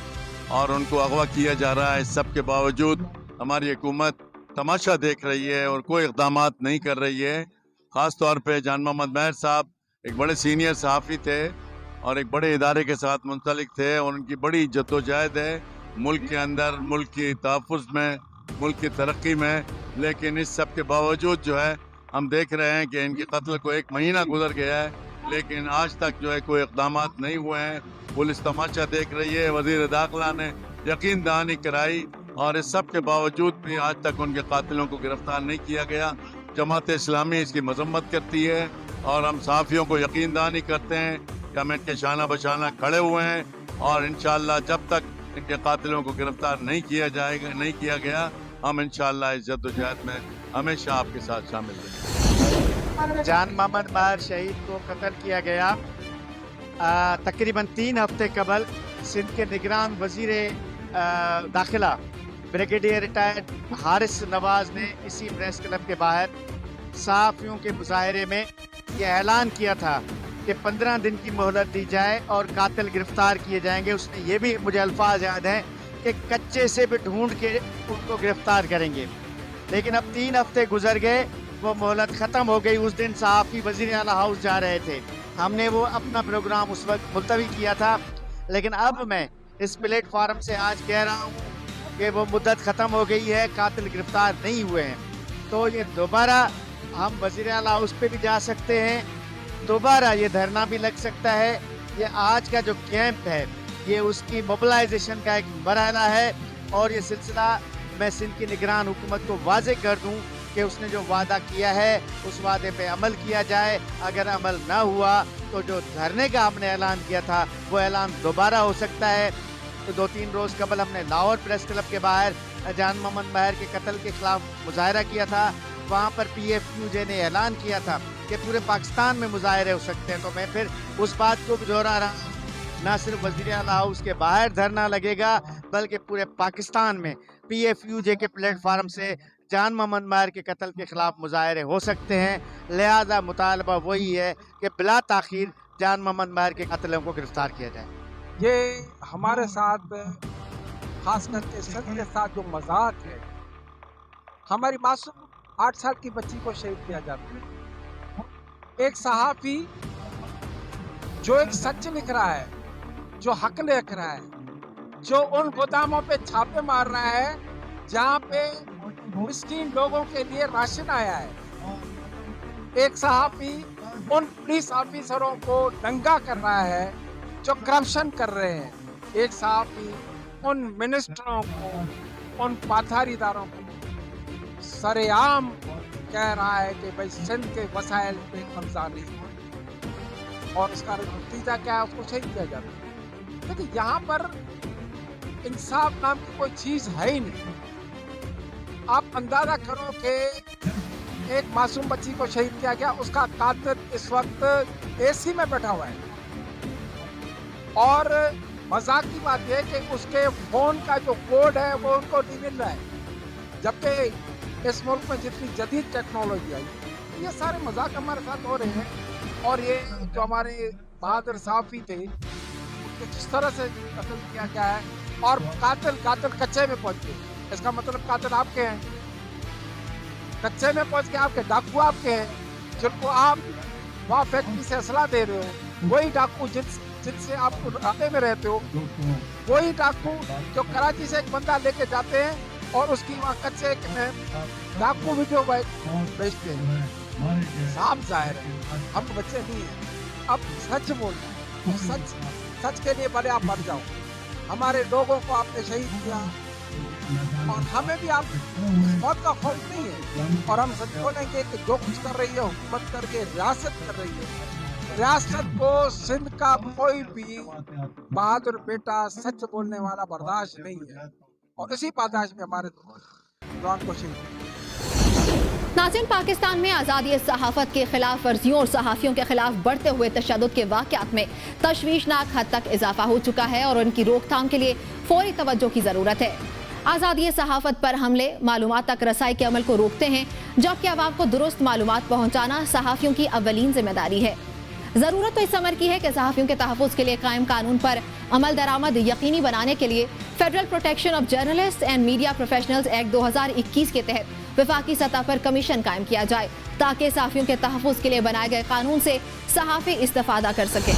और उनको अगवा किया जा रहा है। इस सब के बावजूद हमारी हुकूमत तमाशा देख रही है और कोई इक़दाम नहीं कर रही है। ख़ास तौर पे जान मोहम्मद महर साहब एक बड़े सीनियर सहाफ़ी थे और एक बड़े इदारे के साथ मुंसलिक थे और उनकी बड़ी जद्दोजहद है मुल्क के अंदर, मुल्क की तहफ़्फ़ुज़ में, मुल्क की तरक्की में। लेकिन इस सब के बावजूद जो है हम देख रहे हैं कि इनके कत्ल को 1 महीना गुजर गया है, लेकिन आज तक जो है कोई इक़दाम नहीं हुए हैं। पुलिस तमाशा देख रही है, वज़ीर दाखिला ने यकीन दहानी कराई और इस सब के बावजूद भी आज तक उनके कातिलों को गिरफ्तार नहीं किया गया। जमात इस्लामी इसकी मजम्मत करती है और हम सहाफ़ियों को यकीन दहानी करते हैं कि हम इनके शाना बशाना खड़े हुए हैं और इंशाअल्लाह जब तक इनके कातिलों को गिरफ्तार नहीं किया गया हम इंशाअल्लाह इस जद्दोजहद में हमेशा आपके साथ शामिल रहेंगे। जान मोहम्मद महर शहीद को कत्ल किया गया तकरीबन 3 हफ्ते कबल सिंध के निगरान वजीर दाखिला ब्रिगेडियर रिटायर्ड हारिस नवाज ने इसी प्रेस क्लब के बाहर सहाफ़ियों के मुजाहरे में यह ऐलान किया था कि 15 दिन की मोहलत दी जाए और कातिल गिरफ्तार किए जाएंगे। उसने ये भी मुझे अल्फाज याद हैं कि कच्चे से भी ढूंढ के उनको गिरफ्तार करेंगे। लेकिन अब 3 हफ्ते गुजर गए, वो मोहलत ख़त्म हो गई। उस दिन सहाफ़ी वज़ीर आला हाउस जा रहे थे, हमने वो अपना प्रोग्राम उस वक्त मुलतवी किया था। लेकिन अब मैं इस प्लेटफार्म से आज कह रहा हूँ कि वो मुद्दत ख़त्म हो गई है, कातिल गिरफ्तार नहीं हुए हैं। तो ये दोबारा हम वज़ीर आला हाउस पे भी जा सकते हैं, दोबारा ये धरना भी लग सकता है। ये आज का जो कैंप है ये उसकी मोबिलाइजेशन का एक मरहला है और ये सिलसिला मैं सिंध की निगरान हुकूमत को वाजे कर दूं कि उसने जो वादा किया है उस वादे पे अमल किया जाए। अगर अमल ना हुआ तो जो धरने का हमने ऐलान किया था वो ऐलान दोबारा हो सकता है। तो 2-3 रोज़ कबल हमने लाहौर प्रेस क्लब के बाहर जान मोहम्मद महर के कत्ल के खिलाफ मुजाहरा किया था। वहाँ पर PFUJ ने ऐलान किया था कि पूरे पाकिस्तान में मुजाहरे हो सकते हैं। तो मैं फिर उस बात को भी दोहरा रहा हूँ, ना सिर्फ वज़ीर आला हाउस के बाहर धरना लगेगा बल्कि पूरे पाकिस्तान में PFUJ के प्लेटफार्म से जान मोहम्मद महर के कत्ल के खिलाफ मुजाहरे हो सकते हैं। लिहाजा मुतालबा वही है कि बिला ताख़ीर जान मोहम्मद महर के कातिलों को गिरफ्तार किया जाए। ये हमारे साथ खास करके सिंध के साथ जो मजाक है, हमारी मासूम 8 साल की बच्ची को शहीद किया जाता है। एक सहाफ़ी जो एक सच लिख रहा है, जो हक लिख रहा है, जो उन गोदामों पे छापे मार रहा है जहाँ पे मिस्कीन लोगों के लिए राशन आया है। एक सहाफ़ी उन पुलिस ऑफिसरों को दंगा कर रहा है जो करप्शन कर रहे हैं। एक सहाफ़ी उन मिनिस्टरों को, उन पाथारीदारों को सरेआम कह रहा है कि भाई सिंध के वसाइल पे कब्जा नहीं है और उसका नतीजा क्या है, उसको शहीद किया जाता है। लेकिन यहाँ पर इंसाफ नाम की कोई चीज़ है ही नहीं। आप अंदाजा करो कि एक मासूम बच्ची को शहीद किया गया, उसका कातिल इस वक्त AC में बैठा हुआ है और मजाक की बात यह कि उसके फ़ोन का जो कोड है वो उनको नहीं मिल रहा है, जबकि इस मुल्क में जितनी जदीद टेक्नोलॉजी आई, ये सारे मजाक हमारे साथ हो रहे हैं। और ये जो हमारे बहादुर सहाफ़ी थे उनको जिस तरह से कत्ल किया गया है और कातिल कच्चे में पहुंच गए, इसका मतलब कातिल आपके हैं, कच्चे में पहुंच के आपके डाकू आपके हैं, जिनको आप वहाँ फैक्ट्री से असला दे रहे हो, वही डाकू जिनसे आप रास्ते में रहते हो, वही डाकू जो कराची से एक बंदा लेके जाते हैं और उसकी वहाँ कच्चे में डाकू वीडियो बेचते हैं। साफ जाहिर है हम बच्चे नहीं हैं, अब सच बोलना है, सच के लिए भले आप मर जाओ। हमारे लोगों को आपने शहीद किया और हमें भी आप मौत का खौफ नहीं है और हम सच बोलेंगे कि जो कुछ कर रही है हुकूमत करके रियासत कर रही है, रियासत को सिंध का कोई भी बहादुर बेटा सच बोलने वाला बर्दाश्त नहीं है और इसी बर्दाश्त में हमारे जवान को शहीद। नाज़रीन, पाकिस्तान में आज़ादी सहाफ़त के खिलाफ वर्जियों और सहाफ़ियों के खिलाफ बढ़ते हुए तशद्दुद के वाक़यात में तशवीशनाक हद तक इजाफा हो चुका है और उनकी रोकथाम के लिए फौरी तवज्जो की ज़रूरत है। आज़ादी सहाफ़त पर हमले मालूमात तक रसाई के अमल को रोकते हैं, जबकि आवाम को दुरुस्त मालूमात पहुँचाना सहाफ़ियों की अव्वलीन जिम्मेदारी है। ज़रूरत तो इस अमर की है कि सहाफ़ियों के तहफ़्फ़ुज़ के लिए कायम कानून पर अमल दरामद यकीनी बनाने के लिए federal protection of journalist and media professionals act 2021 के तहत वफाकी सतह पर कमीशन कायम किया जाए, ताकि सहाफ़ियों के तहफ़्फ़ुज़ के लिए बनाए गए कानून से सहाफ़ी इस्तेफ़ादा कर सकें।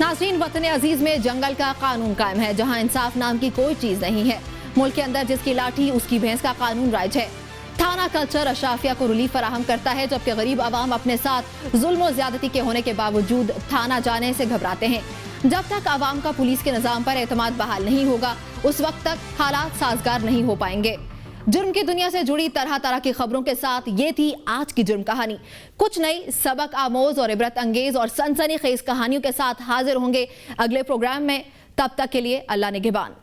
नाज़रीन, वतन अजीज़ में जंगल का कानून कायम है, जहाँ इंसाफ नाम की कोई चीज़ नहीं है। मुल्क के अंदर जिसकी लाठी उसकी भैंस का कानून राइज है। थाना कल्चर अशराफिया को रिलीफ फराहम करता है, जबकि गरीब आवाम अपने साथ जुल्म और ज्यादती के होने के बावजूद थाना जाने से घबराते हैं। जब तक आवाम का पुलिस के निज़ाम पर एतमाद बहाल नहीं होगा, उस वक्त तक हालात साजगार नहीं हो पाएंगे। जुर्म की दुनिया से जुड़ी तरह तरह की खबरों के साथ ये थी आज की जुर्म कहानी। कुछ नई सबक आमोज और इबरत अंगेज और सनसनीखेज कहानियों के साथ हाजिर होंगे अगले प्रोग्राम में। तब तक के लिए अल्लाह निगहबान।